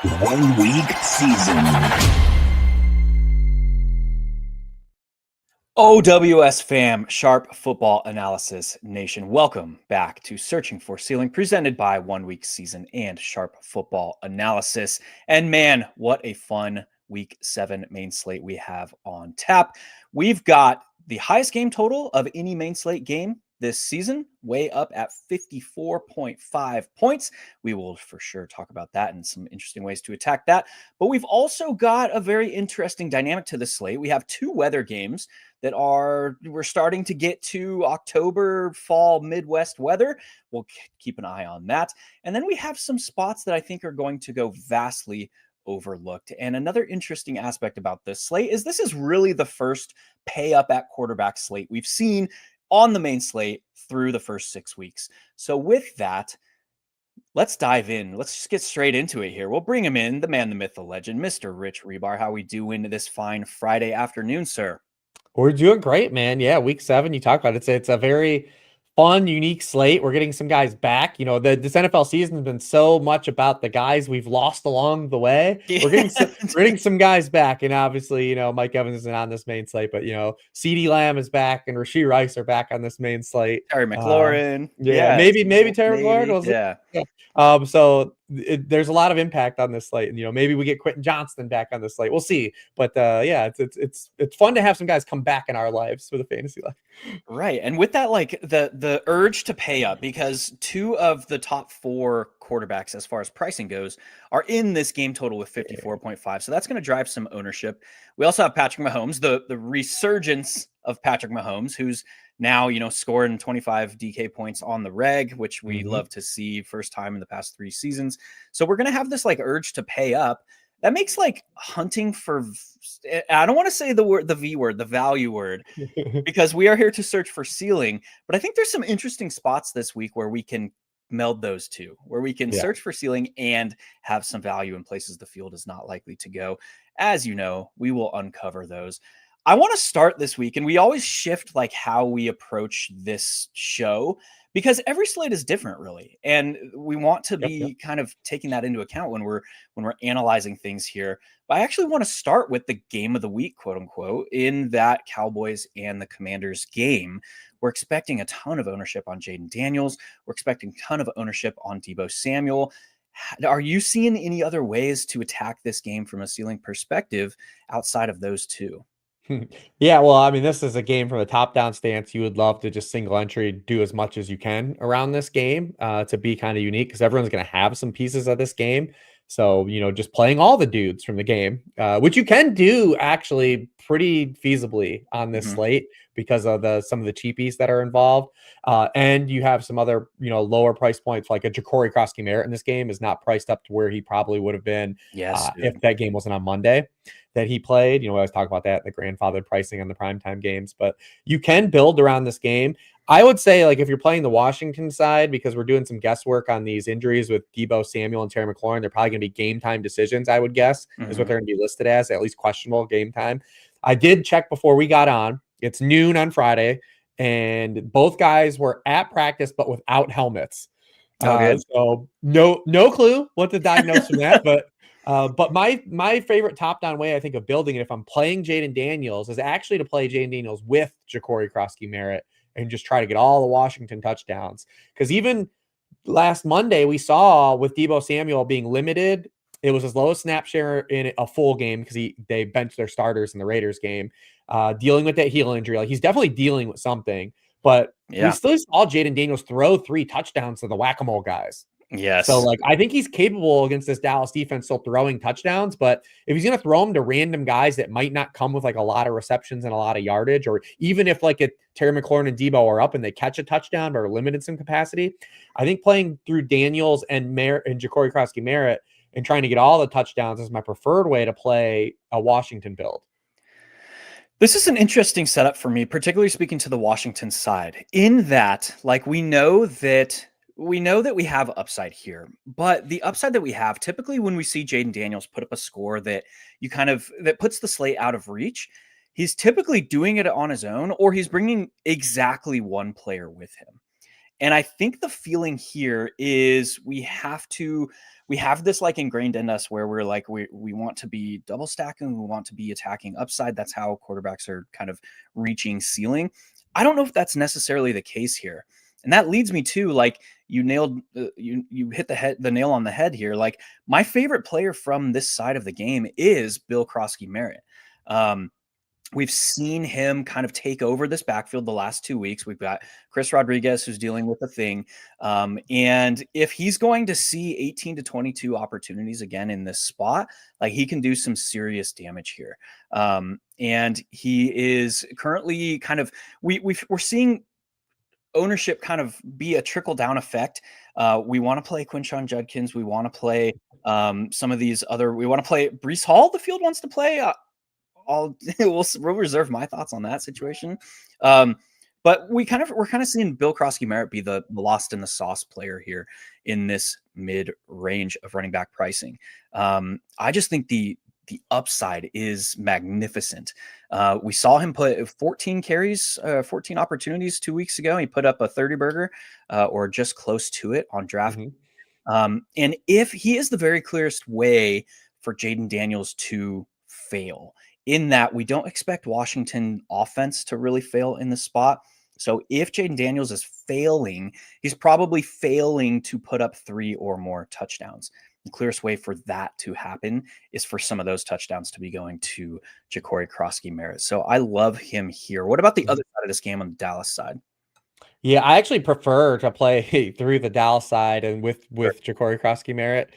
1 week season. OWS fam, Sharp Football Analysis Nation. Welcome back to Searching for Ceiling, presented by 1 week season and Sharp Football Analysis. And man, what a fun week 7 main slate we have on tap. We've got the highest game total of any main slate game this season, way up at 54.5 points. We will for sure talk about that and some interesting ways to attack that. But we've also got a very interesting dynamic to the slate. We have two weather games that we're starting to get to October, fall, Midwest weather. We'll keep an eye on that. And then we have some spots that I think are going to go vastly overlooked. And another interesting aspect about this slate is this is really the first pay up at quarterback slate we've seen on the main slate through the first 6 weeks. So with that, let's dive in. Let's just get straight into it here. We'll bring him in, the man, the myth, the legend, Mr. Rich Hribar. How we doing this fine Friday afternoon, sir? We're doing great, man. Yeah, week 7, you talk about it. It's a very fun, unique slate. We're getting some guys back. You know, this NFL season has been so much about the guys we've lost along the way. Yeah. We're getting some guys back. And obviously, you know, Mike Evans isn't on this main slate, but, you know, CeeDee Lamb is back and Rashee Rice are back on this main slate. Terry McLaurin. Maybe Terry McLaurin. Yeah. So there's a lot of impact on this slate, and you know, maybe we get Quentin Johnston back on this slate. We'll see, but it's fun to have some guys come back in our lives for the fantasy life. Right, and with that, like the urge to pay up, because 2 of the top 4 quarterbacks as far as pricing goes are in this game total with 54.5, so that's going to drive some ownership. We also have Patrick Mahomes, the resurgence of Patrick Mahomes, who's now, you know, scoring 25 DK points on the reg, which we love to see, first time in the past 3 seasons. So we're going to have this like urge to pay up. That makes like hunting for, I don't want to say the V word, the value word, because we are here to search for ceiling. But I think there's some interesting spots this week where we can meld those two, where we can search for ceiling and have some value in places the field is not likely to go. As you know, we will uncover those. I want to start this week, and we always shift like how we approach this show because every slate is different, really, and we want to be kind of taking that into account when we're analyzing things here. But I actually want to start with the game of the week, quote unquote, in that Cowboys and the Commanders game. We're expecting a ton of ownership on Jaden Daniels. We're expecting a ton of ownership on Deebo Samuel. Are you seeing any other ways to attack this game from a ceiling perspective outside of those two? Yeah, well, I mean, this is a game from a top-down stance. You would love to just single entry, do as much as you can around this game to be kind of unique, because everyone's going to have some pieces of this game. So, you know, just playing all the dudes from the game, which you can do actually pretty feasibly on this slate because of some of the cheapies that are involved. And you have some other, you know, lower price points, like a Ja'Cory Cross-Merritt in this game is not priced up to where he probably would have been if that game wasn't on Monday that he played. You know, we always talk about that, the grandfathered pricing on the primetime games, but you can build around this game. I would say, like, if you're playing the Washington side, because we're doing some guesswork on these injuries with Deebo Samuel and Terry McLaurin, they're probably going to be game time decisions, I would guess, is what they're going to be listed as, at least questionable game time. I did check before we got on. It's noon on Friday, and both guys were at practice, but without helmets. So no clue what to diagnose from that, but my favorite top-down way, I think, of building it, if I'm playing Jaden Daniels, is actually to play Jaden Daniels with Ja'Cory Cross-Merritt and just try to get all the Washington touchdowns. Because even last Monday, we saw with Deebo Samuel being limited, it was his lowest snap share in a full game because they benched their starters in the Raiders game, dealing with that heel injury. Like, he's definitely dealing with something, but we still saw Jaden Daniels throw 3 touchdowns to the whack-a-mole guys. Yes. So, like, I think he's capable against this Dallas defense still throwing touchdowns, but if he's going to throw them to random guys that might not come with like a lot of receptions and a lot of yardage, or even if like Terry McLaurin and Deebo are up and they catch a touchdown but are limited some capacity, I think playing through Daniels and Ja'Cory Cross-Merritt and trying to get all the touchdowns is my preferred way to play a Washington build. This is an interesting setup for me, particularly speaking to the Washington side, in that, like, we know that we have upside here, but the upside that we have, typically when we see Jaden Daniels put up a score that that puts the slate out of reach, he's typically doing it on his own, or he's bringing exactly one player with him. And I think the feeling here is we have to we have this like ingrained in us where we're like, we want to be double stacking, we want to be attacking upside. That's how quarterbacks are kind of reaching ceiling. I don't know if that's necessarily the case here. And that leads me to like, you nailed you hit the nail on the head here. Like, my favorite player from this side of the game is Bill Krosky Merritt. We've seen him kind of take over this backfield the last 2 weeks. We've got Chris Rodriguez, who's dealing with a thing. And if he's going to see 18 to 22 opportunities again in this spot, like, he can do some serious damage here. And he is currently kind of, we're seeing ownership kind of be a trickle down effect. We want to play Quinshon Judkins. We want to play some of these other, we want to play Breece Hall. The field wants to play. We'll reserve my thoughts on that situation. But we're kind of seeing Bill Krosky Merritt be the lost in the sauce player here in this mid range of running back pricing. I just think the upside is magnificent. We saw him put 14 carries, 14 opportunities 2 weeks ago. He put up a 30 burger or just close to it on draft. And if he is the very clearest way for Jaden Daniels to fail, in that we don't expect Washington offense to really fail in the spot. So if Jaden Daniels is failing, he's probably failing to put up 3 or more touchdowns. The clearest way for that to happen is for some of those touchdowns to be going to Ja'Cory Krosky Merritt. So I love him here. What about the other side of this game on the Dallas side? Yeah, I actually prefer to play through the Dallas side and with Ja'Cory Krosky Merritt,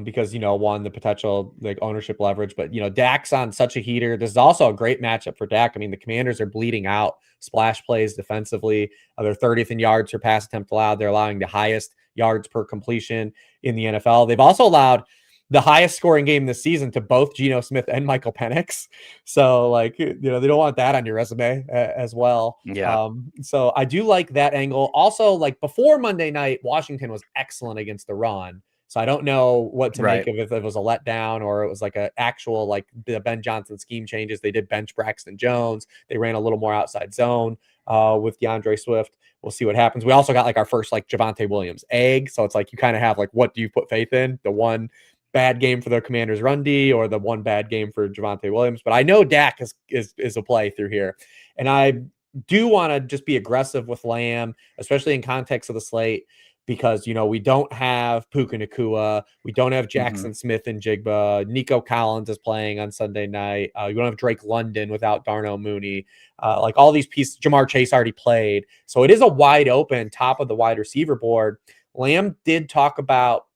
because, one, the potential like ownership leverage, but Dak's on such a heater. This is also a great matchup for Dak. I mean, the Commanders are bleeding out splash plays defensively. They're 30th in yards per pass attempt allowed. They're allowing the highest yards per completion in the NFL. They've also allowed the highest scoring game this season to both Geno Smith and Michael Penix. So they don't want that on your resume as well. Yeah. So I do like that angle. Also, like before Monday night, Washington was excellent against the run. So I don't know what to make of if it was a letdown or it was like an actual, like the Ben Johnson scheme changes. They did bench Braxton Jones. They ran a little more outside zone with DeAndre Swift. We'll see what happens. We also got like our first like Javonte Williams egg. So it's like you kind of have like, what do you put faith in? The one bad game for the Commanders run D or the one bad game for Javonte Williams. But I know Dak is a play through here. And I do want to just be aggressive with Lamb, especially in context of the slate, because, we don't have Puka Nacua. We don't have Jackson Smith and Jigba. Nico Collins is playing on Sunday night. You don't have Drake London without Darnell Mooney. Like all these pieces, Jamar Chase already played. So it is a wide open top of the wide receiver board. Lamb did talk about,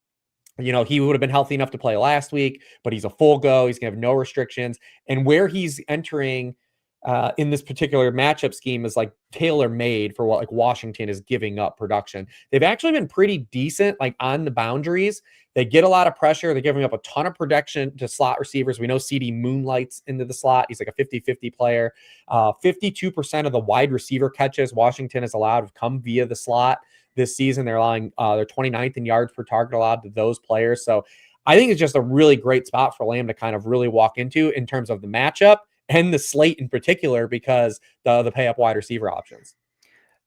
he would have been healthy enough to play last week, but he's a full go. He's going to have no restrictions. And where he's entering in this particular matchup scheme is like tailor-made for what like Washington is giving up production. They've actually been pretty decent, like on the boundaries. They get a lot of pressure. They're giving up a ton of protection to slot receivers. We know CD moonlights into the slot. He's like a 50-50 player. 52% of the wide receiver catches Washington has allowed have come via the slot this season. They're allowing they're 29th in yards per target allowed to those players. So I think it's just a really great spot for Lamb to kind of really walk into in terms of the matchup and the slate in particular, because the pay up wide receiver options.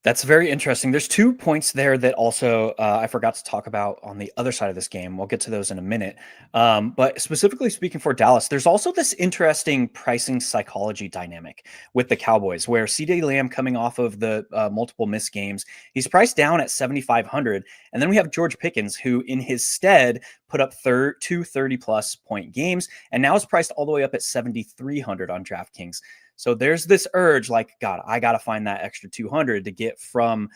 That's very interesting. There's 2 points there that also I forgot to talk about on the other side of this game. We'll get to those in a minute. But specifically speaking for Dallas, there's also this interesting pricing psychology dynamic with the Cowboys, where CeeDee Lamb coming off of the multiple missed games, he's priced down at 7,500. And then we have George Pickens, who in his stead put up 2 30-plus point games, and now is priced all the way up at 7,300 on DraftKings. So there's this urge, like, God, I got to find that extra 200 to get from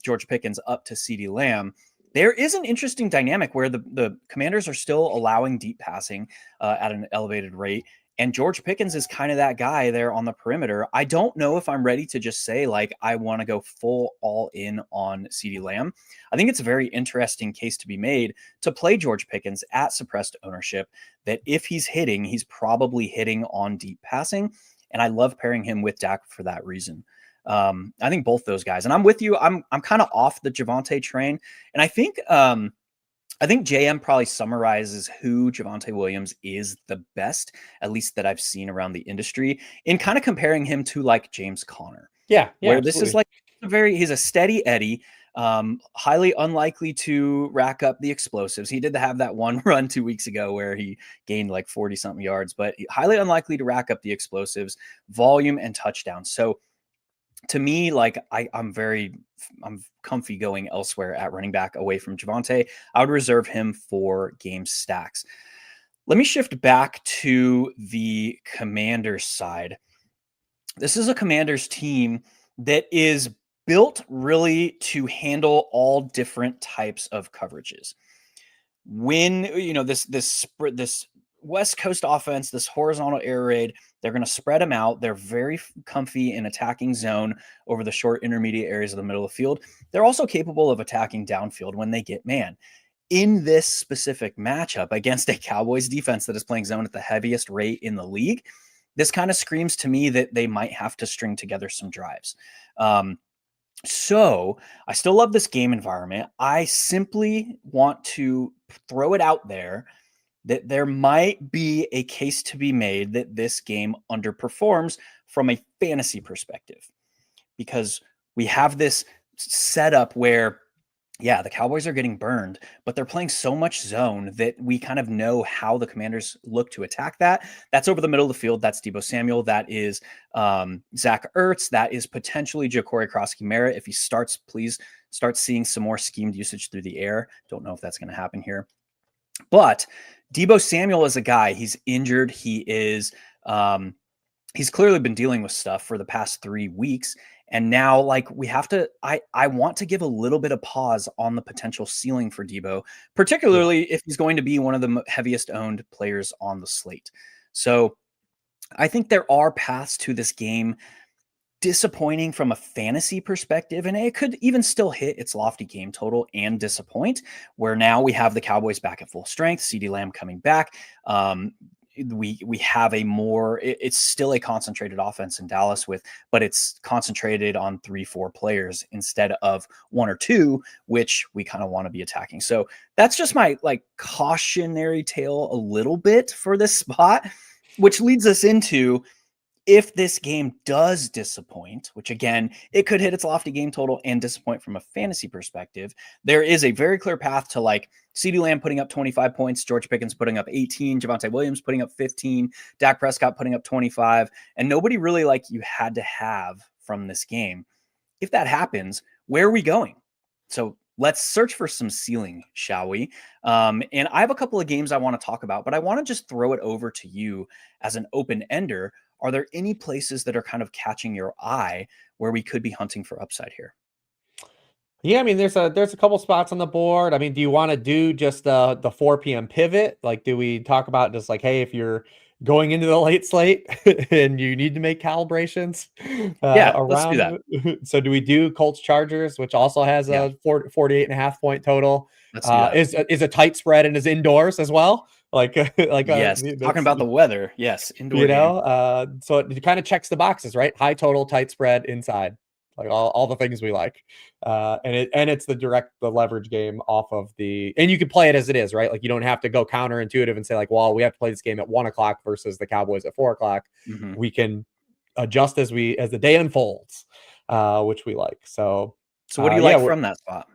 George Pickens up to CeeDee Lamb. There is an interesting dynamic where the Commanders are still allowing deep passing at an elevated rate. And George Pickens is kind of that guy there on the perimeter. I don't know if I'm ready to just say, like, I want to go full all in on CeeDee Lamb. I think it's a very interesting case to be made to play George Pickens at suppressed ownership, that if he's hitting, he's probably hitting on deep passing. And I love pairing him with Dak for that reason. I think both those guys, and I'm with you. I'm kind of off the Javonte train. And I think JM probably summarizes who Javonte Williams is the best, at least that I've seen around the industry, in kind of comparing him to like James Conner. Yeah. Where Absolutely. This is like he's a steady Eddie. Highly unlikely to rack up the explosives. He did have that one run 2 weeks ago where he gained like 40 something yards, but highly unlikely to rack up the explosives, volume, and touchdowns. So to me, like I'm comfy going elsewhere at running back away from Javonte. I would reserve him for game stacks. Let me shift back to the Commanders side. This is a Commanders team that is built really to handle all different types of coverages. When this West Coast offense, this horizontal air raid, they're going to spread them out. They're very comfy in attacking zone over the short intermediate areas of the middle of the field. They're also capable of attacking downfield when they get man. In this specific matchup against a Cowboys defense that is playing zone at the heaviest rate in the league, this kind of screams to me that they might have to string together some drives. So I still love this game environment. I simply want to throw it out there that there might be a case to be made that this game underperforms from a fantasy perspective, because we have this setup where, yeah, the Cowboys are getting burned, but they're playing so much zone that we kind of know how the Commanders look to attack that. That's over the middle of the field. That's Deebo Samuel. That is Zach Ertz. That is potentially Ja'Cory Krosky-Merritt. If he starts, please start seeing some more schemed usage through the air. Don't know if that's going to happen here. But Deebo Samuel is a guy. He's injured. He is he's clearly been dealing with stuff for the past 3 weeks. And now, like, we have to, I want to give a little bit of pause on the potential ceiling for Deebo, particularly if he's going to be one of the heaviest owned players on the slate. So I think there are paths to this game. Disappointing from a fantasy perspective, and it could even still hit its lofty game total and disappoint, where now we have the Cowboys back at full strength, CeeDee Lamb coming back. We have a more, it's still a concentrated offense in Dallas but it's concentrated on 3-4 players instead of 1 or 2, which we kind of want to be attacking. So that's just my like cautionary tale a little bit for this spot, which leads us into, if this game does disappoint, which again, it could hit its lofty game total and disappoint from a fantasy perspective, there is a very clear path to like CeeDee Lamb putting up 25 points, George Pickens putting up 18, Javonte Williams putting up 15, Dak Prescott putting up 25, and nobody really like you had to have from this game. If that happens, where are we going? So let's search for some ceiling, shall we? And I have a couple of games I want to talk about, but I want to just throw it over to you as an open ender. Are there any places that are kind of catching your eye where we could be hunting for upside here? Yeah, I mean, there's a couple spots on the board. I mean, do you want to do just the 4 p.m. pivot? Like, do we talk about just like, hey, if you're going into the late slate and you need to make calibrations Yeah, let's do around? that. So do we do Colts Chargers, which also has a 48.5 point total? Let's do that. Is a tight spread and is indoors as well. Yes, talking about the weather. Yes, indoor game. So it kind of checks the boxes, right? High total, tight spread, inside, like all the things we like. And it's the leverage game off of and you can play it as it is, right? Like you don't have to go counterintuitive and say like, well, we have to play this game at 1 o'clock versus the Cowboys at 4 o'clock. Mm-hmm. We can adjust as the day unfolds, which we like. So what do you like from that spot?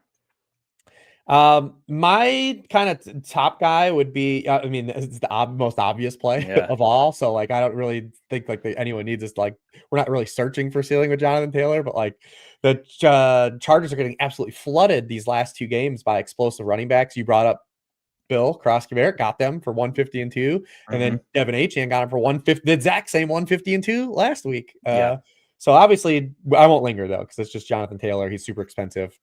My kind of top guy would be, I mean, it's the most obvious play of all. So like, I don't really think like anyone needs this. Like, we're not really searching for ceiling with Jonathan Taylor, but like the Chargers are getting absolutely flooded these last 2 games by explosive running backs. You brought up Bill Krosky-Merritt, got them for 150 and 2, and then Devin Achane got him for 150. The exact same 150 and 2 last week. So obviously, I won't linger though, because it's just Jonathan Taylor. He's super expensive.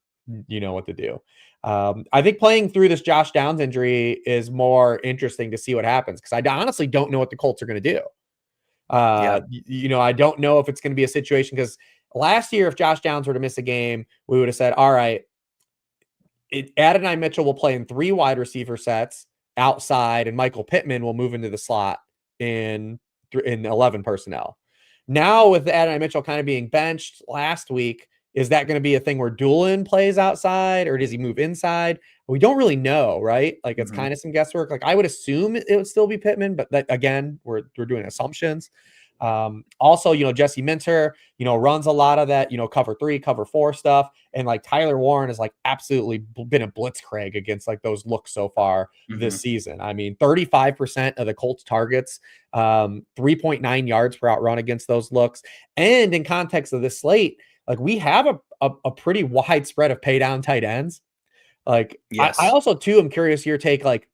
You know what to do. I think playing through this Josh Downs injury is more interesting to see what happens, because I honestly don't know what the Colts are going to do. I don't know if it's going to be a situation, because last year, if Josh Downs were to miss a game, we would have said, all right, Adonai Mitchell will play in 3 wide receiver sets outside, and Michael Pittman will move into the slot in 11 personnel. Now with Adonai Mitchell kind of being benched last week, is that going to be a thing where Doolin plays outside, or does he move inside? We don't really know, right? Like it's kind of some guesswork. Like I would assume it would still be Pittman, but again, we're doing assumptions. Also, Jesse Minter, runs a lot of that, cover 3, cover 4 stuff. And like Tyler Warren has like absolutely been a blitzkrieg against like those looks so far this season. I mean, 35% of the Colts targets, 3.9 yards per out run against those looks. And in context of this slate, like we have a pretty wide spread of pay down tight ends. Like Yes. I also too am curious your take, like,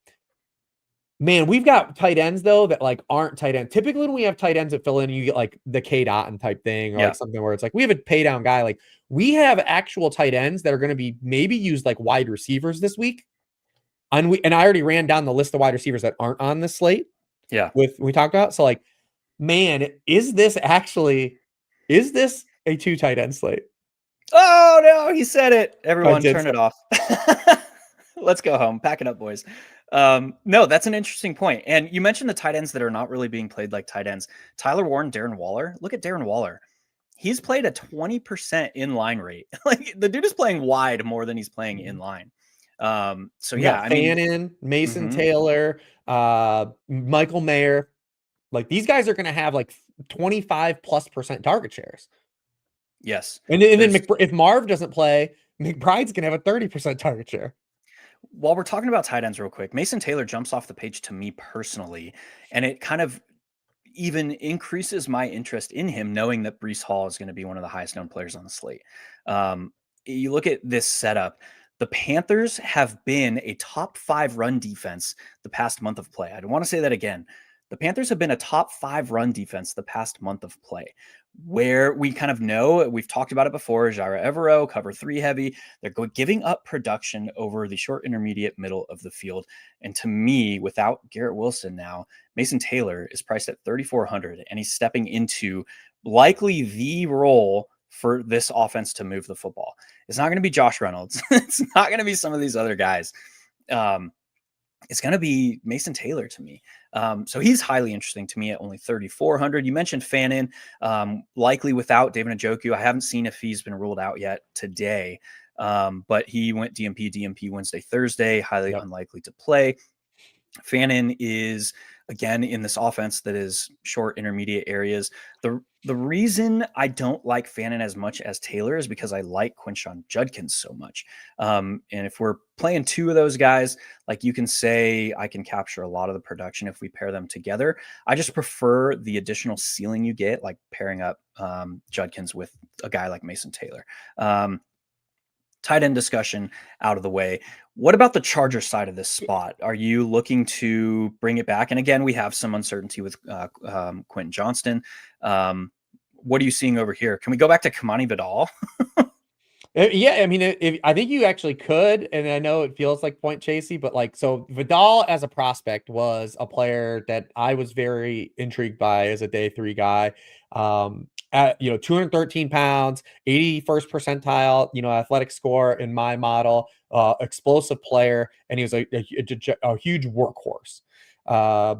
man, we've got tight ends though that like aren't tight end. Typically, when we have tight ends that fill in, you get like the K Dotton type thing, or like something where it's like we have a pay down guy. Like we have actual tight ends that are going to be maybe used like wide receivers this week. And I already ran down the list of wide receivers that aren't on this slate. Yeah, we talked about. So like, man, is this a 2 tight end slate? Oh no, he said it. Everyone turn it off. Let's go home. Pack it up, boys. No, that's an interesting point. And you mentioned the tight ends that are not really being played like tight ends. Tyler Warren, Darren Waller. Look at Darren Waller. He's played a 20% in-line rate. Like the dude is playing wide more than he's playing in line. So yeah, I mean, Fannin, Mason Taylor, Michael Mayer. Like these guys are going to have like 25+% target shares. Yes. And then if Marv doesn't play, McBride's going to have a 30% target share. While we're talking about tight ends real quick, Mason Taylor jumps off the page to me personally, and it kind of even increases my interest in him, knowing that Breece Hall is going to be one of the highest known players on the slate. You look at this setup, the Panthers have been a top 5 run defense the past month of play. I want to say that again. The Panthers have been a top 5 run defense the past month of play, where we kind of know, we've talked about it before, Jaira Evero, cover 3 heavy. They're giving up production over the short, intermediate, middle of the field. And to me, without Garrett Wilson now, Mason Taylor is priced at 3,400, and he's stepping into likely the role for this offense to move the football. It's not going to be Josh Reynolds. It's not going to be some of these other guys. It's going to be Mason Taylor to me. So he's highly interesting to me at only 3,400. You mentioned Fannin, likely without David Njoku. I haven't seen if he's been ruled out yet today, but he went DMP Wednesday, Thursday, highly unlikely to play. Fannin is, again, in this offense that is short, intermediate areas. The reason I don't like Fannin as much as Taylor is because I like Quinshon Judkins so much. And if we're playing 2 of those guys, like you can say I can capture a lot of the production if we pair them together. I just prefer the additional ceiling you get, like pairing up Judkins with a guy like Mason Taylor. Tight end discussion out of the way. What about the Charger side of this spot? Are you looking to bring it back? And again, we have some uncertainty with Quentin Johnston. What are you seeing over here? Can we go back to Kamani Vidal? Yeah, I mean, I think you actually could, and I know it feels like point chasey, but like, so Vidal as a prospect was a player that I was very intrigued by as a day 3 guy. At 213 pounds, 81st percentile, athletic score in my model, explosive player, and he was a huge workhorse.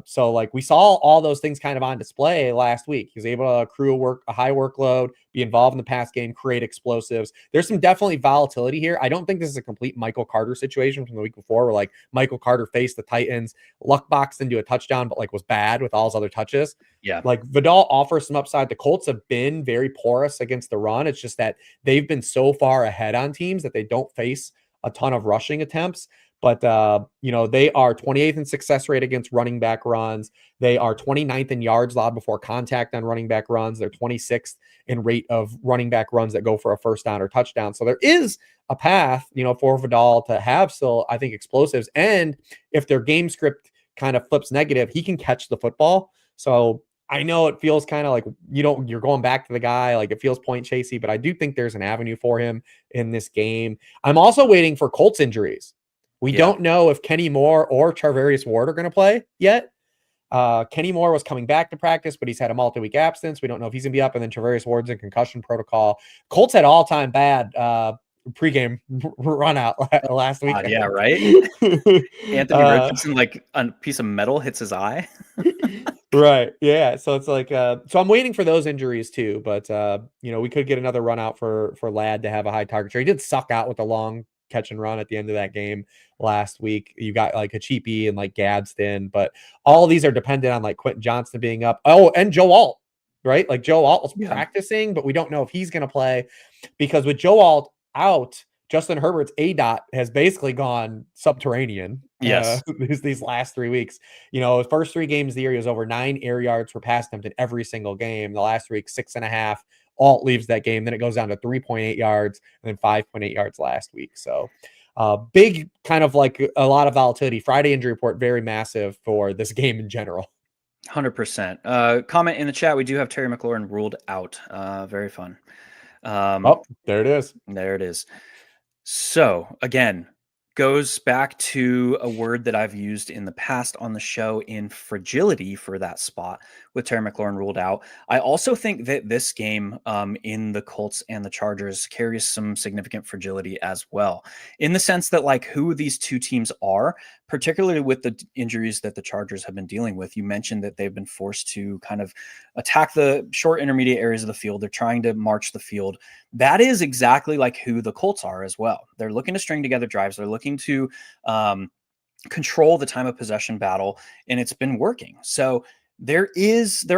So like we saw all those things kind of on display last week. He was able to accrue a high workload, be involved in the pass game, create explosives. There's some definitely volatility here. I don't think this is a complete Michael Carter situation from the week before, where like Michael Carter faced the Titans, luck boxed into a touchdown, but like was bad with all his other touches. Yeah. Like Vidal offers some upside. The Colts have been very porous against the run. It's just that they've been so far ahead on teams that they don't face a ton of rushing attempts. But, they are 28th in success rate against running back runs. They are 29th in yards allowed before contact on running back runs. They're 26th in rate of running back runs that go for a first down or touchdown. So there is a path, for Vidal to have still, I think, explosives. And if their game script kind of flips negative, he can catch the football. So I know it feels kind of like you're going back to the guy, like it feels point chasey, but I do think there's an avenue for him in this game. I'm also waiting for Colts injuries. We don't know if Kenny Moore or Charvarius Ward are going to play yet. Kenny Moore was coming back to practice, but he's had a multi-week absence. We don't know if he's going to be up. And then Charvarius Ward's in concussion protocol. Colts had all-time bad pregame run out last week. Yeah, right? Anthony Richardson, like a piece of metal hits his eye. Right. Yeah. So it's like, so I'm waiting for those injuries too. But, we could get another run out for Ladd to have a high target share. He did suck out with a long catch and run at the end of that game last week. You got like a cheapie and like Gadsden, but all of these are dependent on like Quentin Johnston being up. Oh, and Joe Alt. right? Like Joe Alt was practicing, but we don't know if he's going to play because with Joe Alt out, Justin Herbert's ADOT has basically gone subterranean. Yes. These last 3 weeks, his first 3 games of the year, he was over 9 air yards per pass attempt in every single game. The last week, 6.5. Alt leaves that game. Then it goes down to 3.8 yards and then 5.8 yards last week. So big kind of like a lot of volatility. Friday injury report, very massive for this game in general. 100%. Comment in the chat. We do have Terry McLaurin ruled out. Very fun. There it is. There it is. So again, goes back to a word that I've used in the past on the show in fragility for that spot with Terry McLaurin ruled out. I also think that this game in the Colts and the Chargers carries some significant fragility as well, in the sense that like who these two teams are, particularly with the injuries that the Chargers have been dealing with. You mentioned that they've been forced to kind of attack the short intermediate areas of the field. They're trying to march the field. That is exactly like who the Colts are as well. They're looking to string together drives. They're looking to control the time of possession battle, and it's been working. So there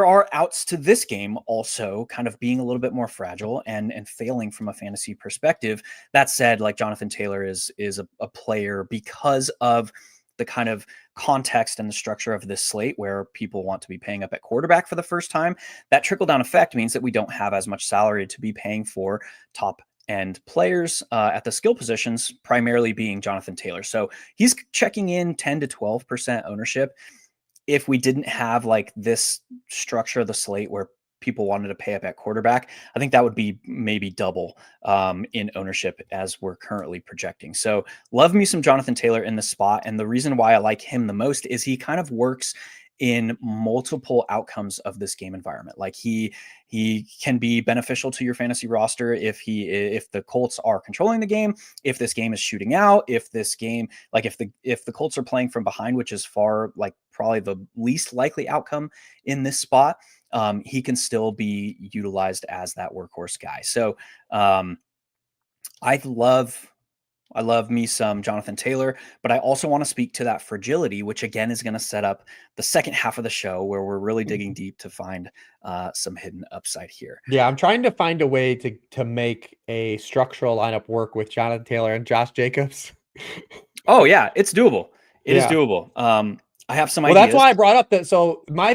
are outs to this game also kind of being a little bit more fragile and failing from a fantasy perspective. That said, like Jonathan Taylor is a player because of the kind of context and the structure of this slate where people want to be paying up at quarterback for the first time. That trickle down effect means that we don't have as much salary to be paying for top end players at the skill positions, primarily being Jonathan Taylor. So he's checking in 10 to 12% ownership. If we didn't have like this structure of the slate where people wanted to pay up at quarterback, I think that would be maybe double in ownership as we're currently projecting. So love me some Jonathan Taylor in the spot. And the reason why I like him the most is he kind of works in multiple outcomes of this game environment. Like he can be beneficial to your fantasy roster if the Colts are controlling the game, if this game is shooting out, if this game, like if the Colts are playing from behind, which is far like probably the least likely outcome in this spot, he can still be utilized as that workhorse guy. So I love me some Jonathan Taylor, but I also want to speak to that fragility, which again is going to set up the second half of the show where we're really digging deep to find some hidden upside here. Yeah, I'm trying to find a way to make a structural lineup work with Jonathan Taylor and Josh Jacobs. Oh yeah, it's doable. It is doable. I have some ideas. Well, that's why I brought up that. So my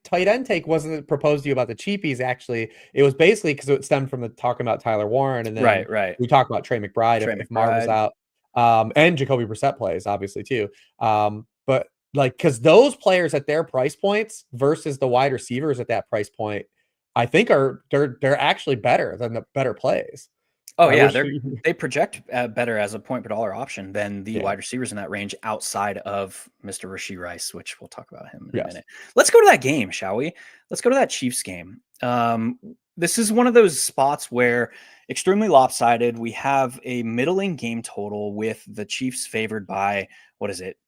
tight end take wasn't proposed to you about the cheapies. Actually, it was basically because it stemmed from the talking about Tyler Warren, and then right. we talked about Trey McBride if Marv was out, and Jacoby Brissett plays obviously too. But like because those players at their price points versus the wide receivers at that price point, I think they're actually better than the better plays. Oh yeah, they project better as a point per dollar option than the wide receivers in that range outside of Mr. Rashee Rice, which we'll talk about him in a minute. Let's go to that game, shall we? Let's go to that Chiefs game. This is one of those spots where extremely lopsided. We have a middling game total with the Chiefs favored by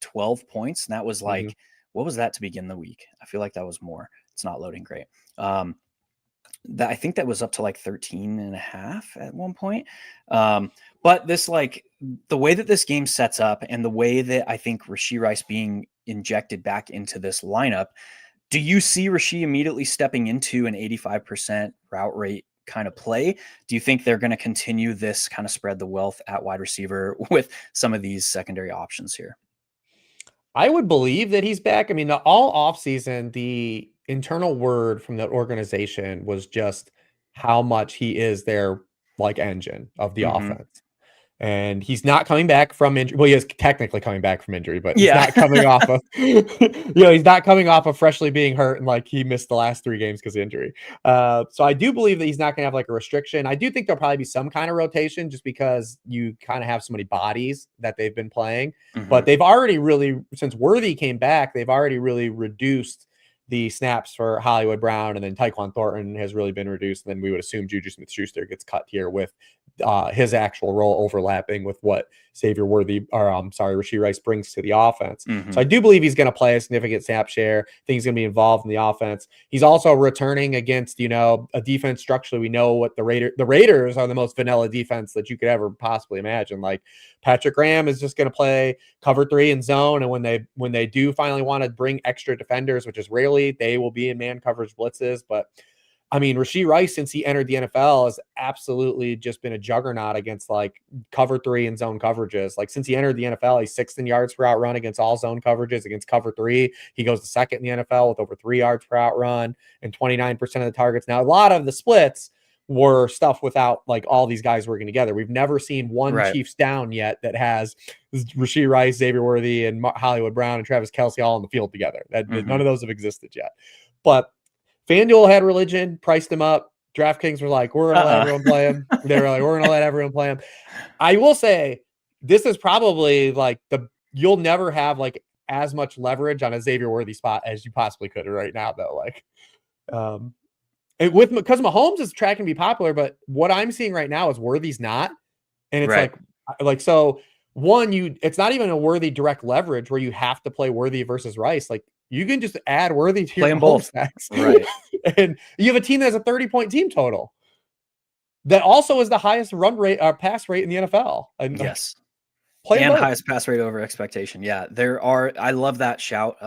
12 points, and that was like what was that to begin the week? I feel like that was more. It's not loading great. That I think that was up to like 13 and a half at one point. But this, like the way that this game sets up and the way that I think Rashee Rice being injected back into this lineup, do you see Rashee immediately stepping into an 85% route rate kind of play? Do you think they're going to continue this kind of spread the wealth at wide receiver with some of these secondary options here? I would believe that he's back. I mean, all offseason, the internal word from that organization was just how much he is their like engine of the offense. And he's not coming back from injury. Well, he is technically coming back from injury, but he's not coming off of, he's not coming off of freshly being hurt and like he missed the last 3 games because of injury. So I do believe that he's not going to have like a restriction. I do think there'll probably be some kind of rotation just because you kind of have so many bodies that they've been playing, but they've already really, since Worthy came back, they've already really reduced the snaps for Hollywood Brown, and then Tyquan Thornton has really been reduced. And then we would assume Juju Smith-Schuster gets cut here with his actual role overlapping with what Rashee Rice brings to the offense. So I do believe he's going to play a significant snap share. I think he's going to be involved in the offense. He's also returning against, a defense structurally. We know what the Raiders are the most vanilla defense that you could ever possibly imagine. Like Patrick Graham is just going to play cover 3 in zone. And when they do finally want to bring extra defenders, which is rarely, they will be in man coverage blitzes. But I mean, Rashee Rice, since he entered the NFL, has absolutely just been a juggernaut against like cover 3 and zone coverages. Like since he entered the NFL, he's 6th in yards per out run against all zone coverages. Against cover 3, he goes to 2nd in the NFL with over 3 yards per out run and 29% of the targets. Now, a lot of the splits were stuff without like all these guys working together. We've never seen one Chiefs down yet that has Rashee Rice, Xavier Worthy, and Hollywood Brown and Travis Kelce all on the field together. None of those have existed yet. But FanDuel had religion, priced him up. DraftKings were like, we're going to let everyone play him. They were like, we're going to let everyone play him. I will say this is probably like you'll never have like as much leverage on a Xavier Worthy spot as you possibly could right now, though. Like, because Mahomes is tracking to be popular, but what I'm seeing right now is Worthy's not. And it's like, so one, it's not even a Worthy direct leverage where you have to play Worthy versus Rice. Like, you can just add Worthy to your both stacks. Right. And you have a team that has a 30-point team total that also is the highest run rate or pass rate in the NFL. And yes. And highest pass rate over expectation. Yeah. I love that shout.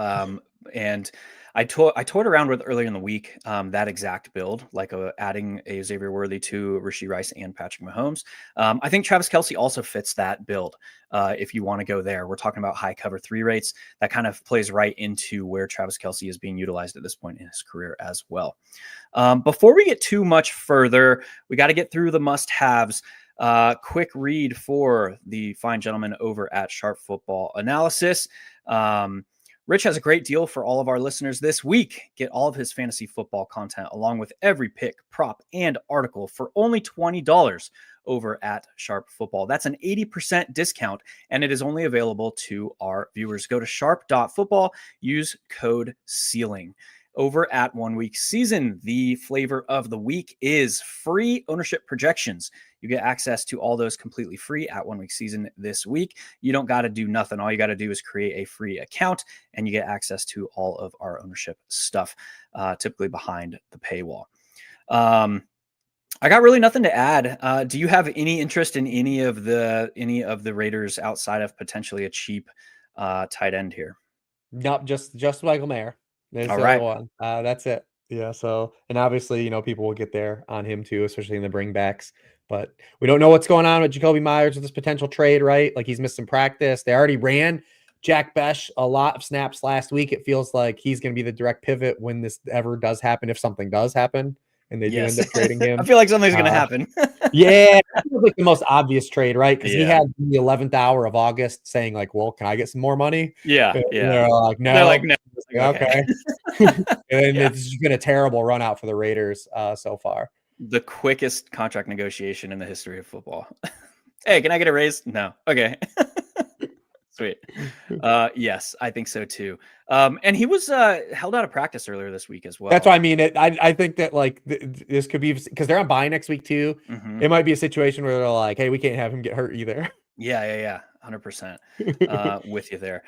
And I toyed around with earlier in the week that exact build, like adding a Xavier Worthy to Rashee Rice and Patrick Mahomes. I think Travis Kelce also fits that build. If you want to go there, we're talking about high cover 3 rates. That kind of plays right into where Travis Kelce is being utilized at this point in his career as well. Before we get too much further, we got to get through the must-haves. Quick read for the fine gentleman over at Sharp Football Analysis. Rich has a great deal for all of our listeners this week. Get all of his fantasy football content along with every pick, prop, and article for only $20 over at Sharp Football. That's an 80% discount, and it is only available to our viewers. Go to sharp.football, use code CEILING. Over at 1 Week Season, the flavor of the week is free ownership projections. You get access to all those completely free at 1 Week Season this week. You don't got to do nothing. All you got to do is create a free account, and you get access to all of our ownership stuff, typically behind the paywall. I got really nothing to add. Do you have any interest in any of the Raiders outside of potentially a cheap tight end here? Nope, just Michael Mayer. There's all the right. other one. That's it. Yeah. So, and obviously, people will get there on him too, especially in the bringbacks. But we don't know what's going on with Jacoby Myers with this potential trade, right? Like he's missed some practice. They already ran Jack Besh a lot of snaps last week. It feels like he's going to be the direct pivot when this ever does happen, if something does happen, and they do end up trading him. I feel like something's going to happen. Yeah, that was like the most obvious trade, right? Because he Yeah. had the 11th hour of August saying like, "Well, can I get some more money?" Yeah, And yeah. they're like, "No." They're like, no. Okay. And Yeah. it's just been a terrible run out for the Raiders so far. The quickest contract negotiation in the history of football. Hey, can I get a raise? No. Okay. Sweet. Yes, I think so too. And he was held out of practice earlier this week as well. That's what I mean. I think that like this could be because they're on bye next week too. Mhm. It might be a situation where they're like, "Hey, we can't have him get hurt either." Yeah. 100%. With you there.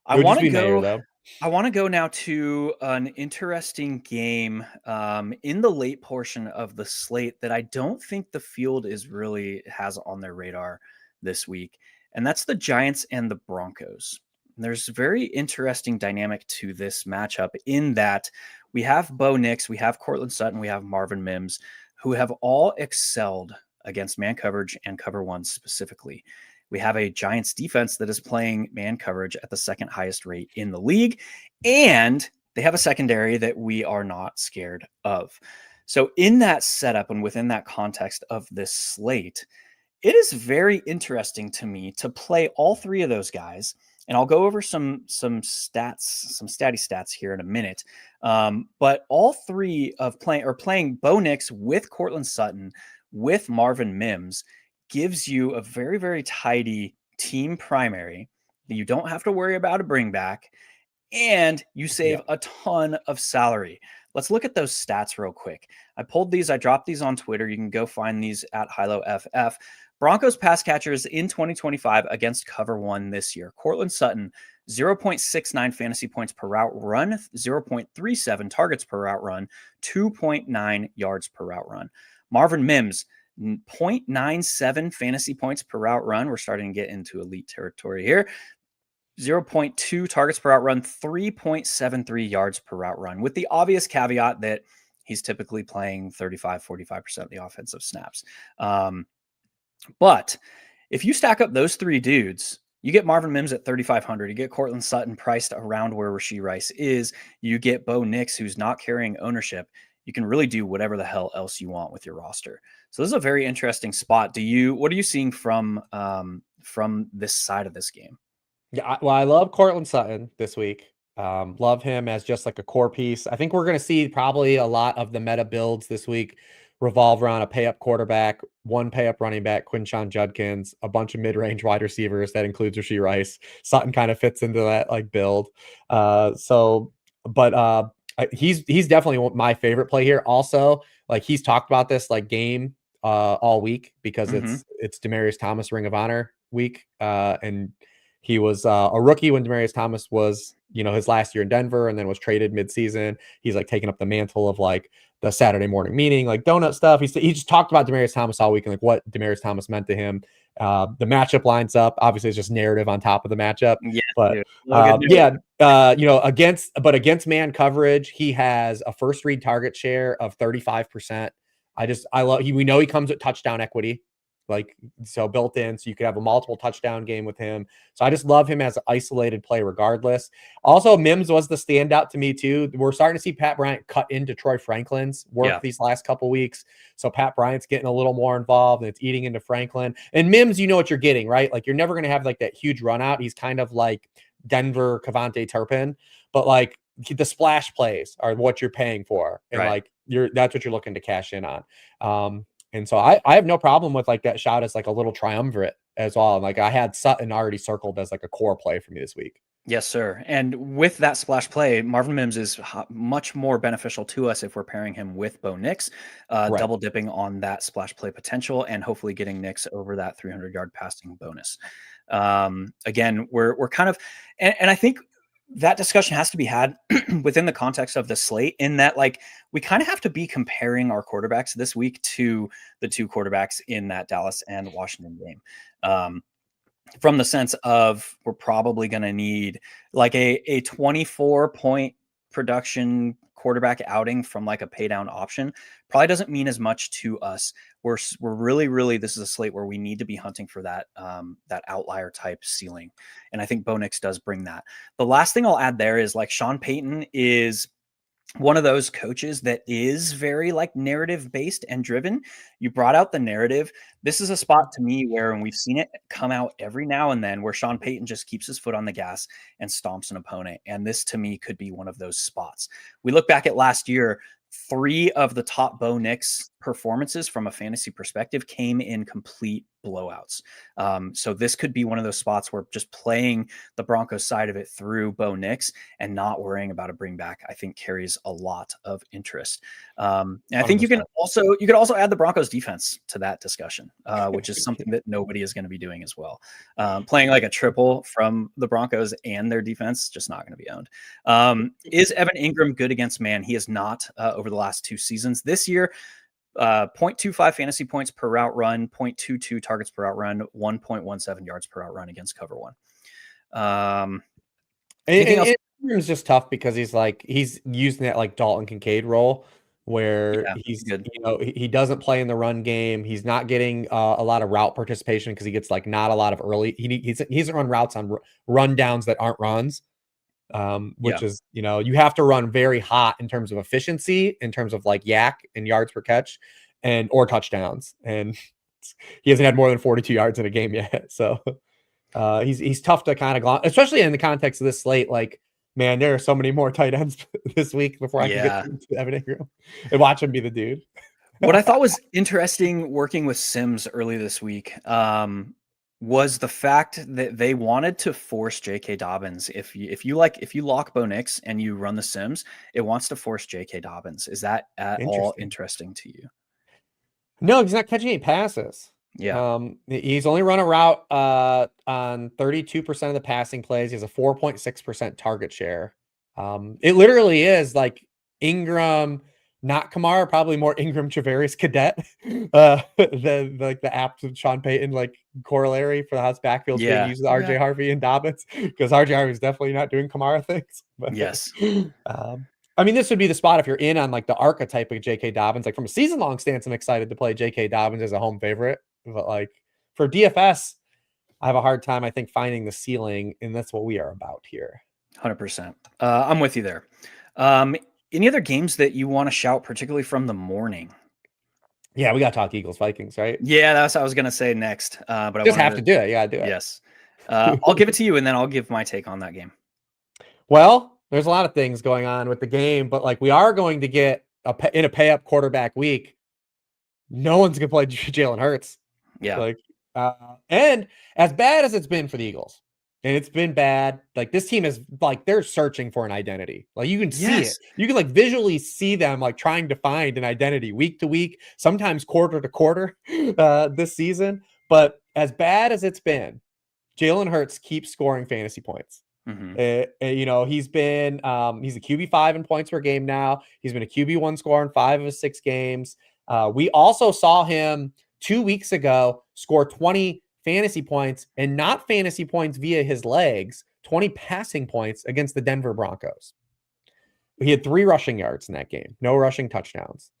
I want to go. I want to go now to an interesting game in the late portion of the slate that I don't think the field has on their radar this week. And that's the Giants and the Broncos. There's a very interesting dynamic to this matchup in that we have Bo Nix, we have Cortland Sutton, we have Marvin Mims, who have all excelled against man coverage and cover one specifically. We have a Giants defense that is playing man coverage at the second highest rate in the league, and they have a secondary that we are not scared of. So in that setup and within that context of this slate, it is very interesting to me to play all three of those guys. And I'll go over some stats, some statty stats here in a minute. But all three of playing Bo Nix with Cortland Sutton, with Marvin Mims, gives you a very, very tidy team primary that you don't have to worry about a bring back, and you save a ton of salary. Let's look at those stats real quick. I dropped these on Twitter. You can go find these at Hilow FF. Broncos pass catchers in 2025 against cover one this year. Cortland Sutton, 0.69 fantasy points per route run, 0.37 targets per route run, 2.9 yards per route run. Marvin Mims, 0.97 fantasy points per route run. We're starting to get into elite territory here. 0.2 targets per route run, 3.73 yards per route run, with the obvious caveat that He's typically playing 35-45% of the offensive snaps. But if you stack up those three dudes, you get Marvin Mims at 3,500. You get Cortland Sutton priced around where Rashee Rice is. You get Bo Nix, who's not carrying ownership. You can really do whatever the hell else you want with your roster. So this is a very interesting spot. What are you seeing from this side of this game? Yeah, I love Cortland Sutton this week. Love him as just like a core piece. I think we're going to see probably a lot of the meta builds this week revolve around a pay up quarterback, one pay up running back, Quinshon Judkins, a bunch of mid range wide receivers. That includes Rashee Rice. Sutton kind of fits into that like build. He's definitely my favorite play here. Also, like he's talked about this like game all week because it's Demaryius Thomas Ring of Honor week, and he was a rookie when Demaryius Thomas was, his last year in Denver and then was traded midseason. He's like taking up the mantle of like the Saturday morning meeting, like donut stuff. He just talked about Demaryius Thomas all week and like what Demaryius Thomas meant to him. The matchup lines up. Obviously, it's just narrative on top of the matchup. Yeah, against man coverage, he has a first read target share of 35%. We know he comes with touchdown equity. Like, so built in, so you could have a multiple touchdown game with him. So I just love him as an isolated play regardless. Also, Mims was the standout to me too. We're starting to see Pat Bryant cut into Troy Franklin's work these last couple weeks. So Pat Bryant's getting a little more involved and it's eating into Franklin. And Mims, you know what you're getting, right? Like you're never going to have like that huge run out. He's kind of like Denver Cavante Turpin, but like the splash plays are what you're paying for. And like that's what you're looking to cash in on. And so I have no problem with like that shot as like a little triumvirate as well. And like I had Sutton already circled as like a core play for me this week. Yes, sir. And with that splash play, Marvin Mims is much more beneficial to us if we're pairing him with Bo Nix, double dipping on that splash play potential and hopefully getting Nix over that 300-yard passing bonus. Again, we're kind of, and I think that discussion has to be had within the context of the slate in that like we kind of have to be comparing our quarterbacks this week to the two quarterbacks in that Dallas and Washington game. From the sense of we're probably going to need like a 24-point production quarterback outing from like a pay down option probably doesn't mean as much to us. We're really, this is a slate where we need to be hunting for that outlier type ceiling. And I think Bo Nix does bring that. The last thing I'll add there is like Sean Payton is one of those coaches that is very like narrative based and driven. You brought out the narrative. This is a spot to me where, and we've seen it come out every now and then, where Sean Payton just keeps his foot on the gas and stomps an opponent. And this to me could be one of those spots. We look back at last year, 3 of the top Bo Nix performances from a fantasy perspective came in complete blowouts. So this could be one of those spots where just playing the Broncos side of it through Bo Nix and not worrying about a bring back, I think carries a lot of interest. And I think you could also add the Broncos defense to that discussion, which is something that nobody is going to be doing as well. Playing like a triple from the Broncos and their defense, just not going to be owned. Is Evan Ingram good against man? He is not over the last 2 seasons. This year, 0.25 fantasy points per route run, 0.22 targets per route run, 1.17 yards per route run against cover one. It's just tough because he's using that like Dalton Kincaid role where he's good. He doesn't play in the run game. He's not getting a lot of route participation because he gets like not a lot of early. He doesn't run routes on run downs that aren't runs. Which is, you have to run very hot in terms of efficiency, in terms of like yak and yards per catch or touchdowns. And he hasn't had more than 42 yards in a game yet. So he's tough to kind of especially in the context of this slate. Like, man, there are so many more tight ends this week before I can get to Evan Ingram and watch him be the dude. What I thought was interesting working with Sims early this week, was the fact that they wanted to force J.K. Dobbins. If you lock Bo Nix and you run the Sims, it wants to force J.K. Dobbins. Is that at all interesting to you? No, he's not catching any passes. Yeah. He's only run a route on 32% of the passing plays. He has a 4.6% target share. It literally is like Ingram, not Kamara, probably more Ingram Travarius Cadet than like the apt Sean Payton like corollary for the house backfields being used with RJ Harvey and Dobbins, because RJ Harvey is definitely not doing Kamara things. But, yes. I mean, this would be the spot if you're in on like the archetype of J.K. Dobbins. Like from a season-long stance, I'm excited to play J.K. Dobbins as a home favorite. But like for DFS, I have a hard time, I think, finding the ceiling, and that's what we are about here. 100%. I'm with you there. Any other games that you want to shout, particularly from the morning? Yeah, we got to talk Eagles Vikings, right? Yeah, that's what I was going to say next. But I just wanted have to do it. You got to do it. Yes. I'll give it to you, and then I'll give my take on that game. Well, there's a lot of things going on with the game, but like we are going to get in a pay up quarterback week. No one's gonna play Jalen Hurts. Yeah. Like, and as bad as it's been for the Eagles, and it's been bad. Like this team is like they're searching for an identity. Like you can see it. You can like visually see them like trying to find an identity week to week, sometimes quarter to quarter this season. But as bad as it's been, Jalen Hurts keeps scoring fantasy points. Mm-hmm. He's been he's a QB5 in points per game now. He's been a QB1 scorer in 5 of his 6 games. We also saw him 2 weeks ago score 20 fantasy points, and not fantasy points via his legs, 20 passing points against the Denver Broncos. He had 3 rushing yards in that game, no rushing touchdowns.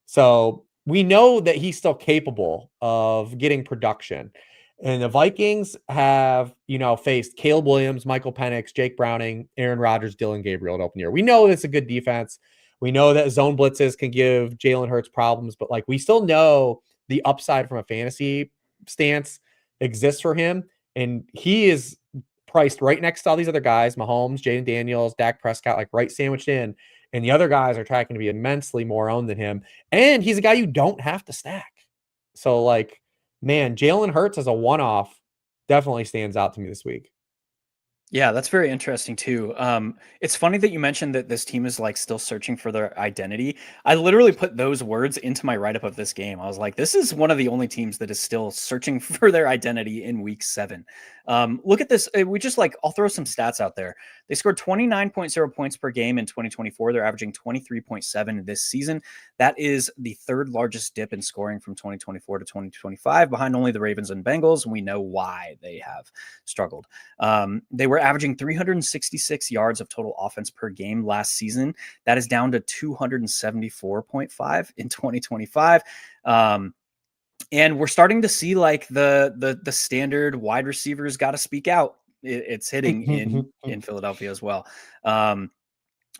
So we know that he's still capable of getting production. And the Vikings have, faced Caleb Williams, Michael Penix, Jake Browning, Aaron Rodgers, Dylan Gabriel to open year. We know it's a good defense. We know that zone blitzes can give Jalen Hurts problems, but like we still know the upside from a fantasy stance exists for him. And he is priced right next to all these other guys, Mahomes, Jaden Daniels, Dak Prescott, like right sandwiched in. And the other guys are tracking to be immensely more owned than him. And he's a guy you don't have to stack. So like, man, Jalen Hurts as a one-off definitely stands out to me this week. Yeah, that's very interesting too. It's funny that you mentioned that this team is like still searching for their identity. I literally put those words into my write-up of this game. I was like, this is one of the only teams that is still searching for their identity in week 7. Look at this. I'll throw some stats out there. They scored 29.0 points per game in 2024. They're averaging 23.7 this season. That is the 3rd largest dip in scoring from 2024 to 2025, behind only the Ravens and Bengals. And we know why they have struggled. They were averaging 366 yards of total offense per game last season. That is down to 274.5 in 2025. And we're starting to see like the standard wide receivers got to speak out. It's hitting in Philadelphia as well.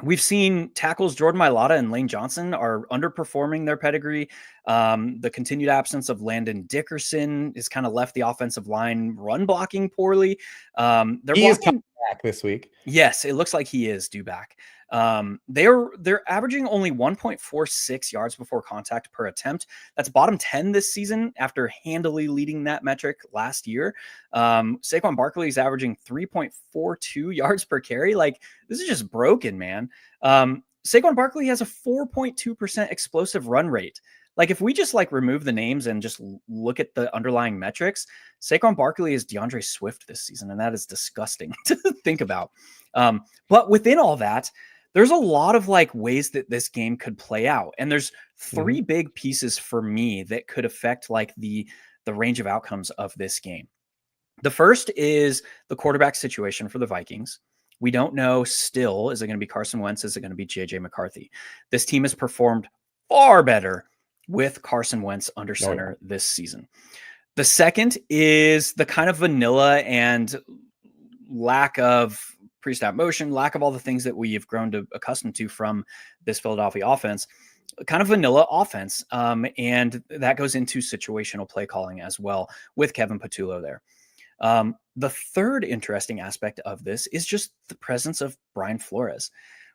We've seen tackles Jordan Mailata and Lane Johnson are underperforming their pedigree. The continued absence of Landon Dickerson has kind of left the offensive line run blocking poorly. He is coming back this week. Yes, it looks like he is due back. They're averaging only 1.46 yards before contact per attempt. That's bottom 10 this season after handily leading that metric last year. Saquon Barkley is averaging 3.42 yards per carry. Like this is just broken, man. Saquon Barkley has a 4.2% explosive run rate. Like if we just like remove the names and just look at the underlying metrics, Saquon Barkley is DeAndre Swift this season, and that is disgusting to think about. But within all that, there's a lot of like ways that this game could play out. And there's 3 big pieces for me that could affect like the range of outcomes of this game. The first is the quarterback situation for the Vikings. We don't know still, is it going to be Carson Wentz? Is it going to be JJ McCarthy? This team has performed far better with Carson Wentz under center this season. The second is the kind of vanilla and lack of pre-snap motion, lack of all the things that we've grown to accustomed to from this Philadelphia offense, kind of vanilla offense. And that goes into situational play calling as well with Kevin Patullo there. The third interesting aspect of this is just the presence of Brian Flores.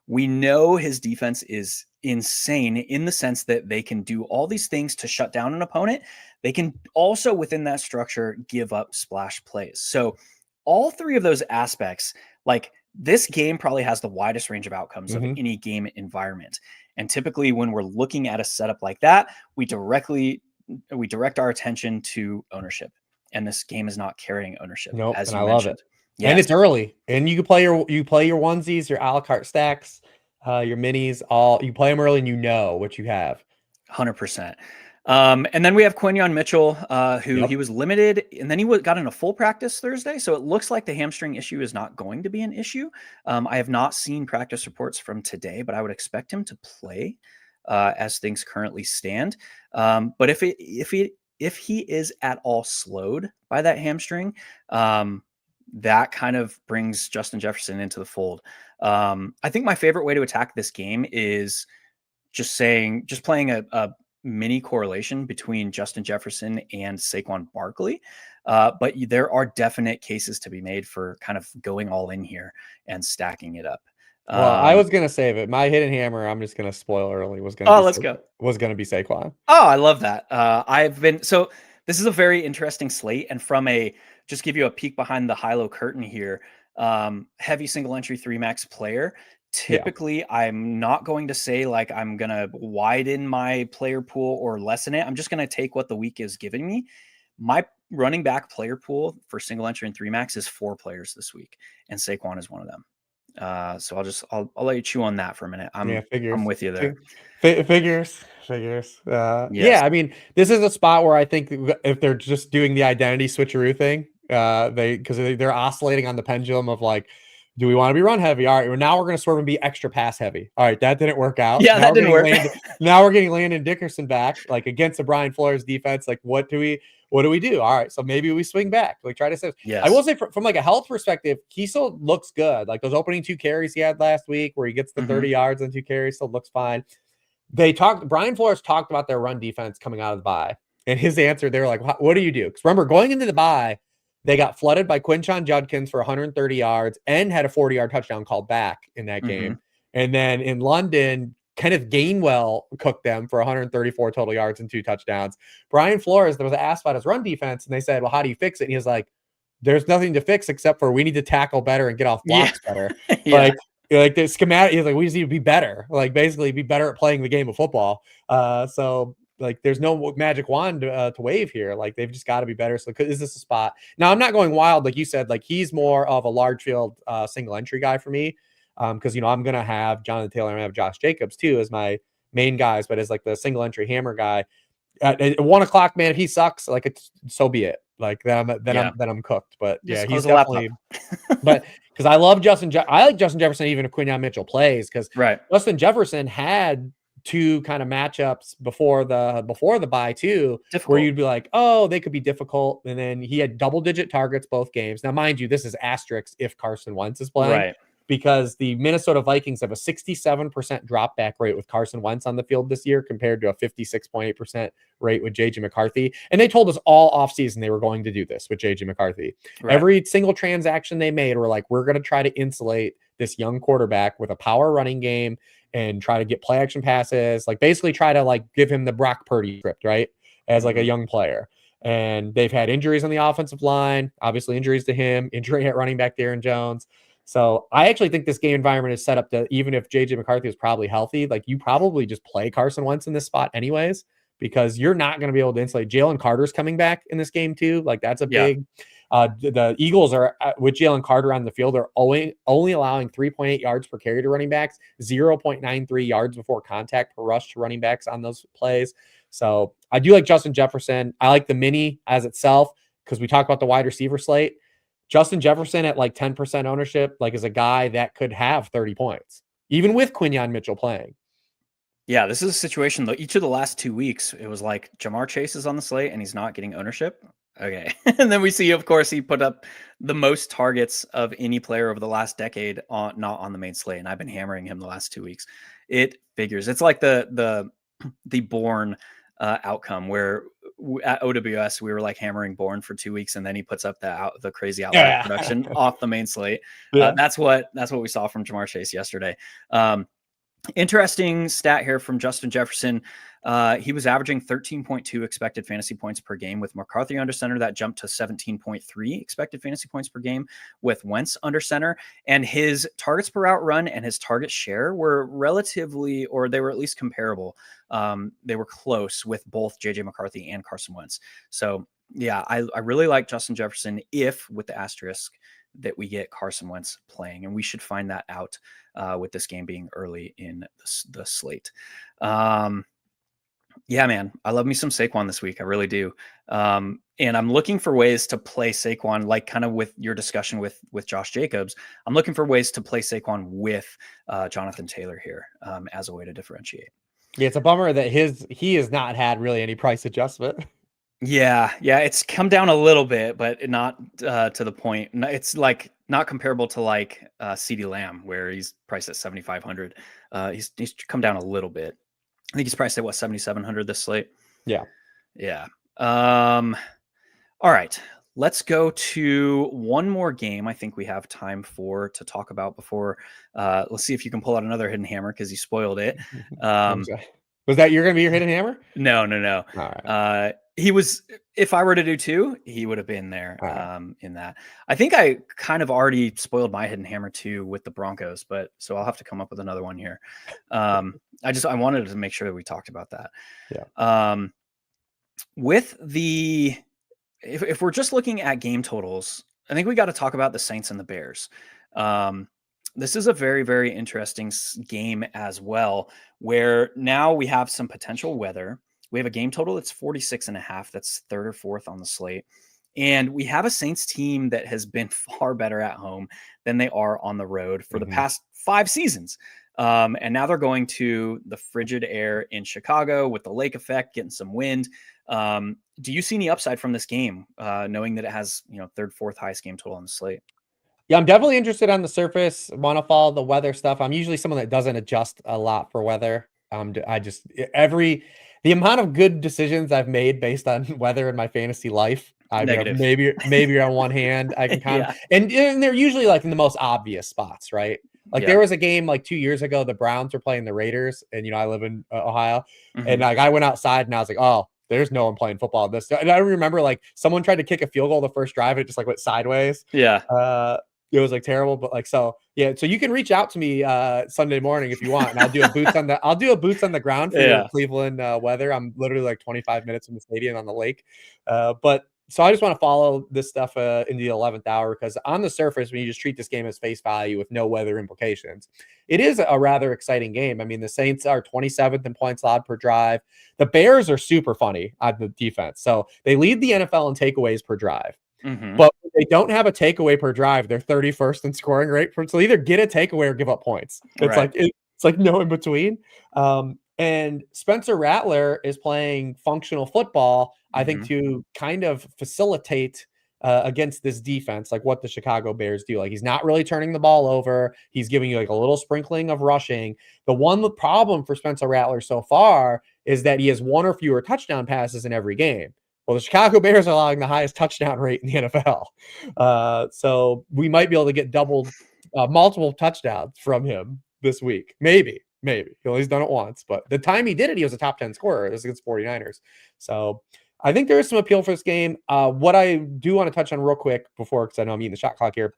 We know his defense is insane in the sense that they can do all these things to shut down an opponent. They can also, within that structure, give up splash plays. So all 3 of those aspects, like this game probably has the widest range of outcomes of any game environment. And typically when we're looking at a setup like that, we direct our attention to ownership. And this game is not carrying ownership. Nope, as and you I mentioned. love it. Yes. And it's early, and you can play your onesies, your a la carte stacks, your minis. You play them early, and you know what you have. 100%. And then we have Quinyon Mitchell, who he Yep. was limited, and then he got in a full practice Thursday. So it looks like the hamstring issue is not going to be an issue. I have not seen practice reports from today, but I would expect him to play as things currently stand. But if he is at all slowed by that hamstring, that kind of brings Justin Jefferson into the fold. I think my favorite way to attack this game is just playing a mini correlation between Justin Jefferson and Saquon Barkley. But there are definite cases to be made for kind of going all in here and stacking it up. Well, I was gonna save it. My hidden hammer, I'm just gonna spoil early, was gonna be Let's go. was gonna be Saquon. Oh, I love that. This is a very interesting slate, and just give you a peek behind the Hilow curtain here. Heavy single entry 3-max player. Typically, I'm not going to say like I'm going to widen my player pool or lessen it. I'm just going to take what the week is giving me. My running back player pool for single entry and 3-max is 4 players this week, and Saquon is one of them. So I'll let you chew on that for a minute. I'm with you there. Figures. Yes. Yeah, I mean, this is a spot where I think if they're just doing the identity switcheroo thing, because they're oscillating on the pendulum of like, do we want to be run heavy? All right, well, now we're going to sort of be extra pass heavy. All right, that didn't work out. Yeah, that didn't work. Now we're getting Landon Dickerson back, like against the Brian Flores defense. Like, what do we do? All right, so maybe we swing back. Like, try to say. Yes. I will say from like a health perspective, he still looks good. Like those opening 2 carries he had last week, where he gets the 30 yards and 2 carries, still looks fine. Brian Flores talked about their run defense coming out of the bye, and his answer, they were like, what do you do? Because remember, going into the bye, they got flooded by Quinshon Judkins for 130 yards and had a 40-yard touchdown called back in that game. And then in London, Kenneth Gainwell cooked them for 134 total yards and 2 touchdowns. Brian Flores, there was asked about his run defense, and they said, well, how do you fix it? And he was like, there's nothing to fix except for we need to tackle better and get off blocks better. Like the schematic, he's like, we just need to be better. Like basically be better at playing the game of football. So like there's no magic wand to wave here. Like they've just got to be better. So is this a spot? Now I'm not going wild. Like you said, like he's more of a large field single entry guy for me. Because, I'm going to have Jonathan Taylor, I'm going to have Josh Jacobs too as my main guys, but as like the single entry hammer guy at 1:00, man, if he sucks, like so be it. Like then I'm cooked. But just he's definitely, but because I love I like Justin Jefferson, even if Quinyon Mitchell plays, because Justin Jefferson had 2 kind of matchups before the bye too, where you'd be like, oh, they could be difficult. And then he had double-digit targets both games. Now, mind you, this is asterisk if Carson Wentz is playing, because the Minnesota Vikings have a 67% drop back rate with Carson Wentz on the field this year compared to a 56.8% rate with JJ McCarthy. And they told us all offseason they were going to do this with JJ McCarthy. Every single transaction they made were like, we're going to try to insulate this young quarterback with a power running game and try to get play action passes, like basically try to like give him the Brock Purdy script, right? As like a young player. And they've had injuries on the offensive line, obviously injuries to him, injury at running back Darren Jones. So I actually think this game environment is set up to, even if JJ McCarthy is probably healthy, like you probably just play Carson Wentz in this spot anyways, because you're not going to be able to insulate. Jalen Carter's coming back in this game too. Like that's a big, the Eagles are with Jalen Carter on the field. They're only allowing 3.8 yards per carry to running backs, 0.93 yards before contact per rush to running backs on those plays. So I do like Justin Jefferson. I like the mini as itself, because we talk about the wide receiver slate. Justin Jefferson at like 10% ownership, like is a guy that could have 30 points, even with Quinyon Mitchell playing. Yeah, this is a situation though. Each of the last 2 weeks, it was like Jamar Chase is on the slate and he's not getting ownership. Okay. And then we see, of course, he put up the most targets of any player over the last decade not on the main slate. And I've been hammering him the last 2 weeks. It figures. It's like the Bourne outcome where at OWS we were like hammering Bourne for 2 weeks, and then he puts up the crazy outlier production off the main slate. That's what we saw from Jamar Chase yesterday. Interesting stat here from Justin Jefferson. He was averaging 13.2 expected fantasy points per game with McCarthy under center. That jumped to 17.3 expected fantasy points per game with Wentz under center. And his targets per route run and his target share were relatively, or they were at least comparable. They were close with both JJ McCarthy and Carson Wentz. So yeah, I really like Justin Jefferson, if with the asterisk that we get Carson Wentz playing, and we should find that out with this game being early in the slate. Yeah, man. I love me some Saquon this week. I really do. And I'm looking for ways to play Saquon, like kind of with your discussion with Josh Jacobs. I'm looking for ways to play Saquon with Jonathan Taylor here as a way to differentiate. Yeah, it's a bummer that he has not had really any price adjustment. Yeah, it's come down a little bit, but not to the point. It's like not comparable to like CeeDee Lamb, where he's priced at 7,500. He's come down a little bit. I think he's priced at what, 7,700 this slate. Yeah. Yeah. All right. Let's go to one more game I think we have time for to talk about before. Let's see if you can pull out another hidden hammer because you spoiled it. Was that you're going to be your hidden hammer? No. All right. He was, if I were to do two, he would have been there in that. I think I kind of already spoiled my hidden hammer too with the Broncos, but so I'll have to come up with another one here. I wanted to make sure that we talked about that. Yeah. With the, if we're just looking at game totals, I think we got to talk about the Saints and the Bears. This is a very, very interesting game as well, where now we have some potential weather. We have a game total that's 46.5. That's third or fourth on the slate. And we have a Saints team that has been far better at home than they are on the road for the past 5 seasons. And now they're going to the frigid air in Chicago with the lake effect, getting some wind. Do you see any upside from this game, knowing that it has, third, fourth highest game total on the slate? Yeah, I'm definitely interested on the surface. Want to follow the weather stuff. I'm usually someone that doesn't adjust a lot for weather. The amount of good decisions I've made based on weather in my fantasy life. Maybe on one hand, I can kind of, and they're usually like in the most obvious spots, right? Like there was a game like 2 years ago, the Browns were playing the Raiders, and I live in Ohio, and like I went outside and I was like, oh, there's no one playing football this. And I remember like someone tried to kick a field goal the first drive, and it just like went sideways. Yeah. It was like terrible, but like so you can reach out to me Sunday morning if you want, and I'll do a boots on the ground for your Cleveland weather. I'm literally like 25 minutes from the stadium on the lake. But so I just want to follow this stuff in the 11th hour, because on the surface, when you just treat this game as face value with no weather implications, it is a rather exciting game. I mean, the Saints are 27th in points allowed per drive. The Bears are super funny on the defense. So they lead the NFL in takeaways per drive. But when they don't have a takeaway per drive, they're 31st in scoring rate. So either get a takeaway or give up points. It's like no in between. And Spencer Rattler is playing functional football, I think, to kind of facilitate against this defense, like what the Chicago Bears do. Like he's not really turning the ball over. He's giving you like a little sprinkling of rushing. The one problem for Spencer Rattler so far is that he has one or fewer touchdown passes in every game. Well, the Chicago Bears are allowing the highest touchdown rate in the NFL. So we might be able to get multiple touchdowns from him this week. Maybe. He's done it once, but the time he did it, he was a top 10 scorer. This is against 49ers. So I think there is some appeal for this game. What I do want to touch on real quick before, because I know I'm eating the shot clock here,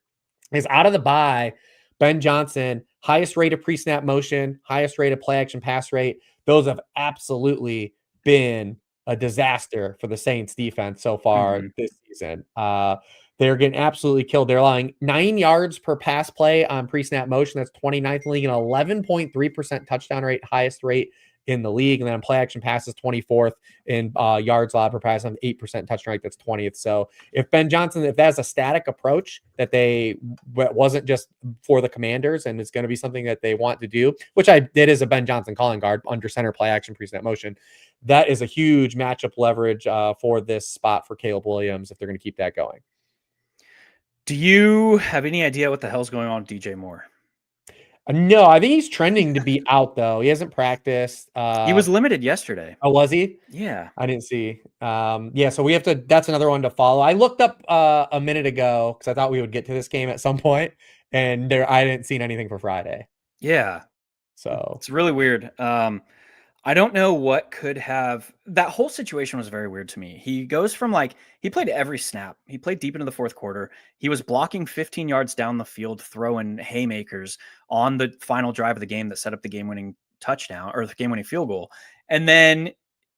is out of the bye, Ben Johnson, highest rate of pre-snap motion, highest rate of play action pass rate. Those have absolutely been a disaster for the Saints defense so far this season. They're getting absolutely killed. They're allowing 9 yards per pass play on pre-snap motion. That's 29th in the league, and 11.3% touchdown rate, highest rate in the league. And then on play action passes, 24th in yards allowed per pass, on 8% touchdown rate. That's 20th. So if Ben Johnson, if that's a static approach that wasn't just for the Commanders, and it's going to be something that they want to do, which I did as a Ben Johnson calling guard, under center, play action, pre-snap motion, that is a huge matchup leverage for this spot for Caleb Williams if they're going to keep that going. Do you have any idea what the hell's going on with DJ Moore? No, I think he's trending to be out, though. He hasn't practiced. He was limited yesterday. Oh, was he? Yeah. I didn't see. So we have to, that's another one to follow. I looked up a minute ago because I thought we would get to this game at some point, and I didn't see anything for Friday. Yeah. So it's really weird. I don't know what could have, that whole situation was very weird to me. He goes from he played every snap. He played deep into the fourth quarter. He was blocking 15 yards down the field, throwing haymakers on the final drive of the game that set up the game-winning touchdown or the game-winning field goal. And then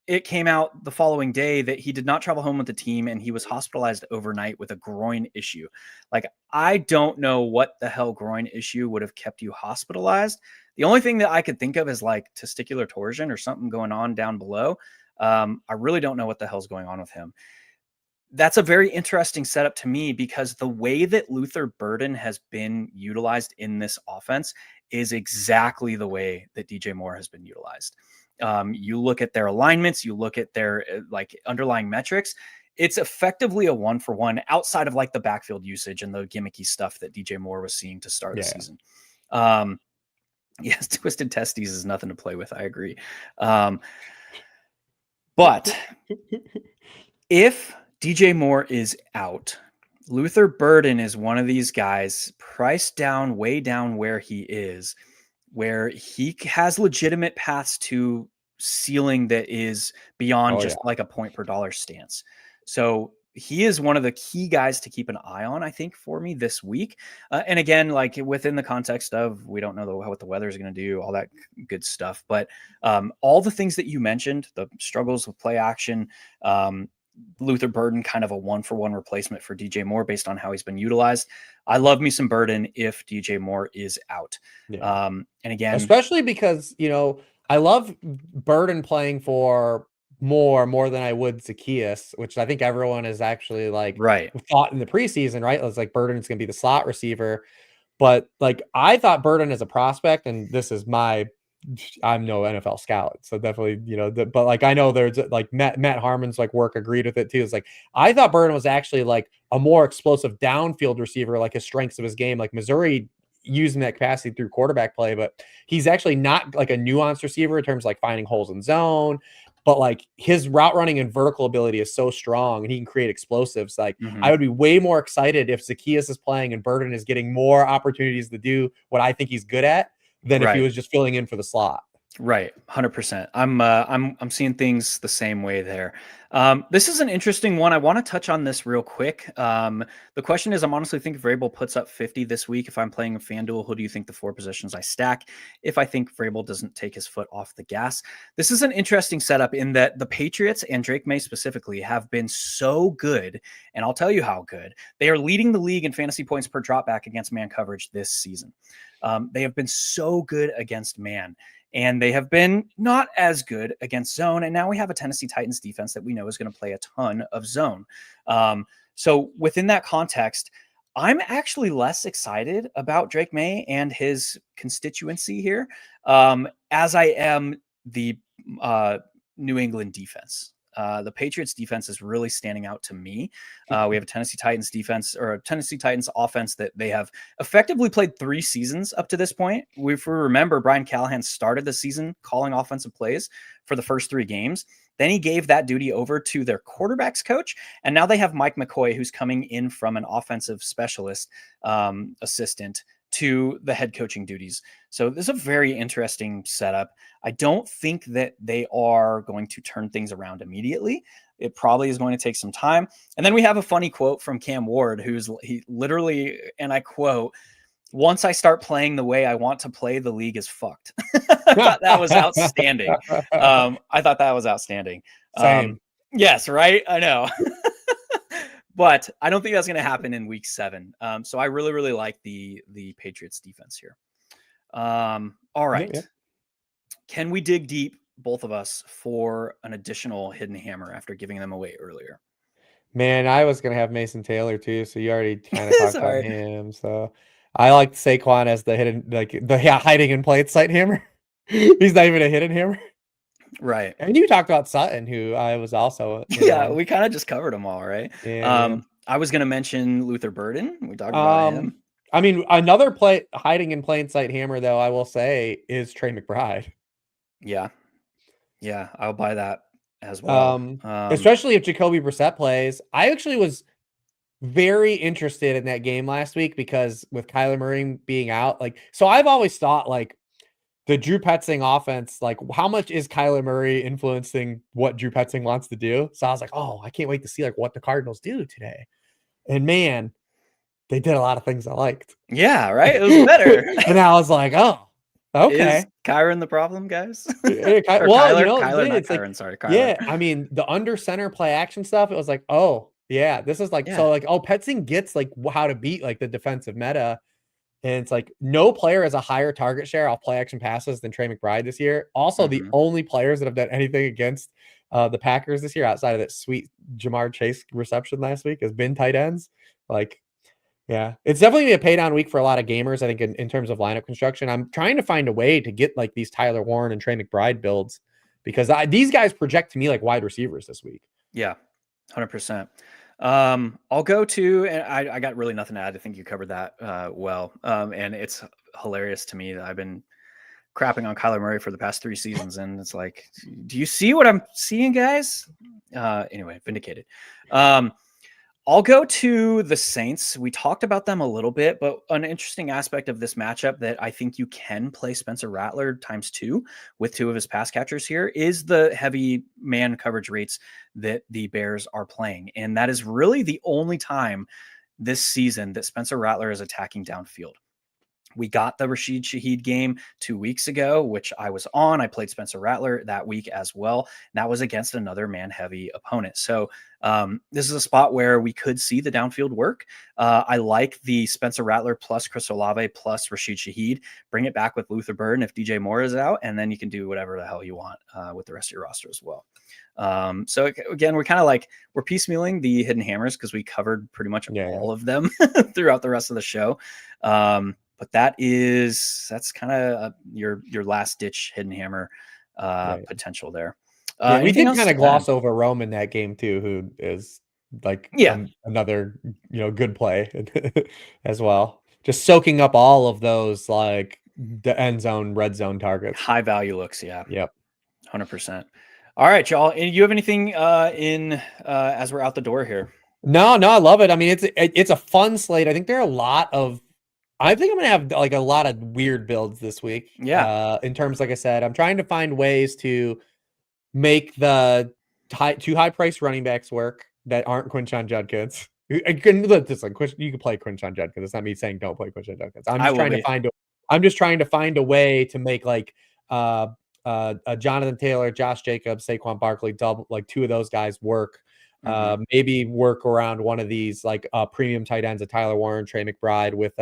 it came out the following day that he did not travel home with the team, and he was hospitalized overnight with a groin issue. I don't know what the hell groin issue would have kept you hospitalized. The only thing that I could think of is like testicular torsion or something going on down below. I really don't know what the hell's going on with him. That's a very interesting setup to me because the way that Luther Burden has been utilized in this offense is exactly the way that DJ Moore has been utilized. You look at their alignments, you look at their like underlying metrics. It's effectively a 1-for-1 outside of like the backfield usage and the gimmicky stuff that DJ Moore was seeing to start the season. Yes, twisted testes is nothing to play with. I agree. But if DJ Moore is out, Luther Burden is one of these guys priced down, way down where he is, where he has legitimate paths to ceiling that is beyond like a point per dollar stance. So he is one of the key guys to keep an eye on, I think, for me this week. And again, like within the context of, we don't know what the weather is going to do, all that good stuff. But all the things that you mentioned, the struggles with play action, Luther Burden, kind of a 1-for-1 replacement for DJ Moore based on how he's been utilized. I love me some Burden if DJ Moore is out. And again, especially because, I love Burden playing for more than I would Zacchaeus, which I think everyone is actually like thought in the preseason, right? It was like Burden is going to be the slot receiver. But like, I thought Burden as a prospect, and this is I'm no NFL scout, so definitely, but like, I know there's like Matt Harmon's like work agreed with it too. It's like, I thought Burden was actually like a more explosive downfield receiver, like his strengths of his game, like Missouri using that capacity through quarterback play, but he's actually not like a nuanced receiver in terms of like finding holes in zone, but like his route running and vertical ability is so strong and he can create explosives. Like I would be way more excited if Zacchaeus is playing and Burden is getting more opportunities to do what I think he's good at than if he was just filling in for the slot. Right. 100%. I'm seeing things the same way there. This is an interesting one. I want to touch on this real quick. The question is, I'm honestly thinking if Vrabel puts up 50 this week, if I'm playing a FanDuel, who do you think the 4 positions I stack? If I think Vrabel doesn't take his foot off the gas, this is an interesting setup in that the Patriots and Drake May specifically have been so good. And I'll tell you how good. They are leading the league in fantasy points per dropback against man coverage this season. They have been so good against man. And they have been not as good against zone. And now we have a Tennessee Titans defense that we know is going to play a ton of zone. So within that context, I'm actually less excited about Drake May and his constituency here as I am the New England defense. The Patriots defense is really standing out to me. We have a Tennessee Titans defense, or a Tennessee Titans offense that they have effectively played 3 seasons up to this point. If we remember, Brian Callahan started the season calling offensive plays for the first 3 games. Then he gave that duty over to their quarterbacks coach. And now they have Mike McCoy, who's coming in from an offensive specialist assistant to the head coaching duties. So this is a very interesting setup. I don't think that they are going to turn things around immediately. It probably is going to take some time. And then we have a funny quote from Cam Ward, he literally, and I quote, "Once I start playing the way I want to play, the league is fucked." I thought that was outstanding. Same. Yes, right? I know. But I don't think that's going to happen in week 7. So I really, really like the Patriots defense here. All right. Yeah. Can we dig deep, both of us, for an additional hidden hammer after giving them away earlier? Man, I was going to have Mason Taylor too. So you already kind of talked about him. So I like Saquon as the hidden, like the hiding in plain sight hammer. He's not even a hidden hammer. Right. And you talked about Sutton, who I was also. Yeah, we kind of just covered them all, right? Yeah. I was going to mention Luther Burden. We talked about him. I mean, another play hiding in plain sight hammer, though, I will say, is Trey McBride. Yeah. Yeah, I'll buy that as well. Especially if Jacoby Brissett plays. I actually was very interested in that game last week because with Kyler Murray being out, so I've always thought, the Drew Petzing offense, how much is Kyler Murray influencing what Drew Petzing wants to do? So I was like, oh, I can't wait to see what the Cardinals do today. And man, they did a lot of things I liked. Yeah, right? It was better. And I was like, oh, okay. Is Kyron the problem, guys? Kyler. Sorry, Kyler. Yeah, I mean, the under center play action stuff, it was like, oh, yeah, this is Petzing gets how to beat the defensive meta. And it's like no player has a higher target share off play action passes than Trey McBride this year. Also, the only players that have done anything against the Packers this year, outside of that sweet Jamar Chase reception last week, has been tight ends. Like, yeah, it's definitely a pay down week for a lot of gamers, I think, in terms of lineup construction. I'm trying to find a way to get like these Tyler Warren and Trey McBride builds because these guys project to me like wide receivers this week. Yeah, 100%. I'll go to, and I got really nothing to add. I think you covered that well. And it's hilarious to me that I've been crapping on Kyler Murray for the past 3 seasons. And it's like, do you see what I'm seeing, guys? Anyway, vindicated. I'll go to the Saints. We talked about them a little bit, but an interesting aspect of this matchup that I think you can play Spencer Rattler ×2 with 2 of his pass catchers here is the heavy man coverage rates that the Bears are playing. And that is really the only time this season that Spencer Rattler is attacking downfield. We got the Rashid Shaheed game 2 weeks ago, which I was on. I played Spencer Rattler that week as well. And that was against another man-heavy opponent. So this is a spot where we could see the downfield work. I like the Spencer Rattler plus Chris Olave plus Rashid Shaheed. Bring it back with Luther Burden if DJ Moore is out, and then you can do whatever the hell you want with the rest of your roster as well. So again, we're kind of like, we're piecemealing the hidden hammers because we covered pretty much all of them throughout the rest of the show. But that's kind of your last ditch hidden hammer potential there. We did kind of gloss over Rome in that game too, who is like another good play as well. Just soaking up all of those like the end zone, red zone targets, high value looks. Yeah. Yep. 100%. All right, y'all. And you have anything as we're out the door here? No, I love it. I mean, it's a fun slate. I think there are I think I'm going to have like a lot of weird builds this week. Yeah. In terms, like I said, I'm trying to find ways to make the 2 high price running backs work that aren't Quinshon Judkins. You can play Quinshon Judkins. It's not me saying don't play Quinshon Judkins. I'm just trying to find a way to make like Jonathan Taylor, Josh Jacobs, Saquon Barkley, double like 2 of those guys work. Maybe work around one of these like premium tight ends, a Tyler Warren, Trey McBride with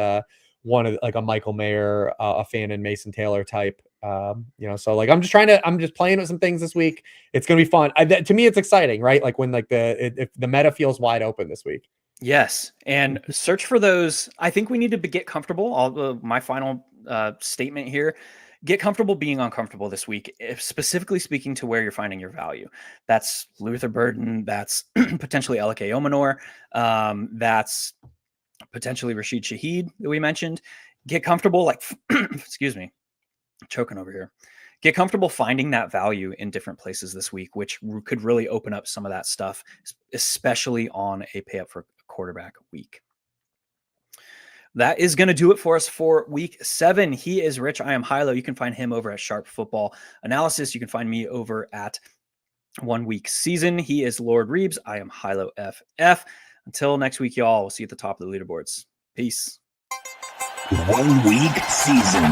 one of like a Michael Mayer, a fan and Mason Taylor type. So like I'm just playing with some things this week. It's gonna be fun. To me, it's exciting, right? Like when like if the meta feels wide open this week. Yes, and search for those. I think we need to get comfortable. My final statement here. Get comfortable being uncomfortable this week, specifically speaking to where you're finding your value. That's Luther Burden. That's potentially LK Omanor. That's potentially Rashid Shaheed that we mentioned. Get comfortable, excuse me, choking over here. Get comfortable finding that value in different places this week, which could really open up some of that stuff, especially on a pay up for quarterback week. That is going to do it for us for week 7. He is Rich. I am Hilow. You can find him over at Sharp Football Analysis. You can find me over at 1 Week Season. He is Lord Reeves. I am Hilow FF. Until next week, y'all, we'll see you at the top of the leaderboards. Peace. 1 Week Season.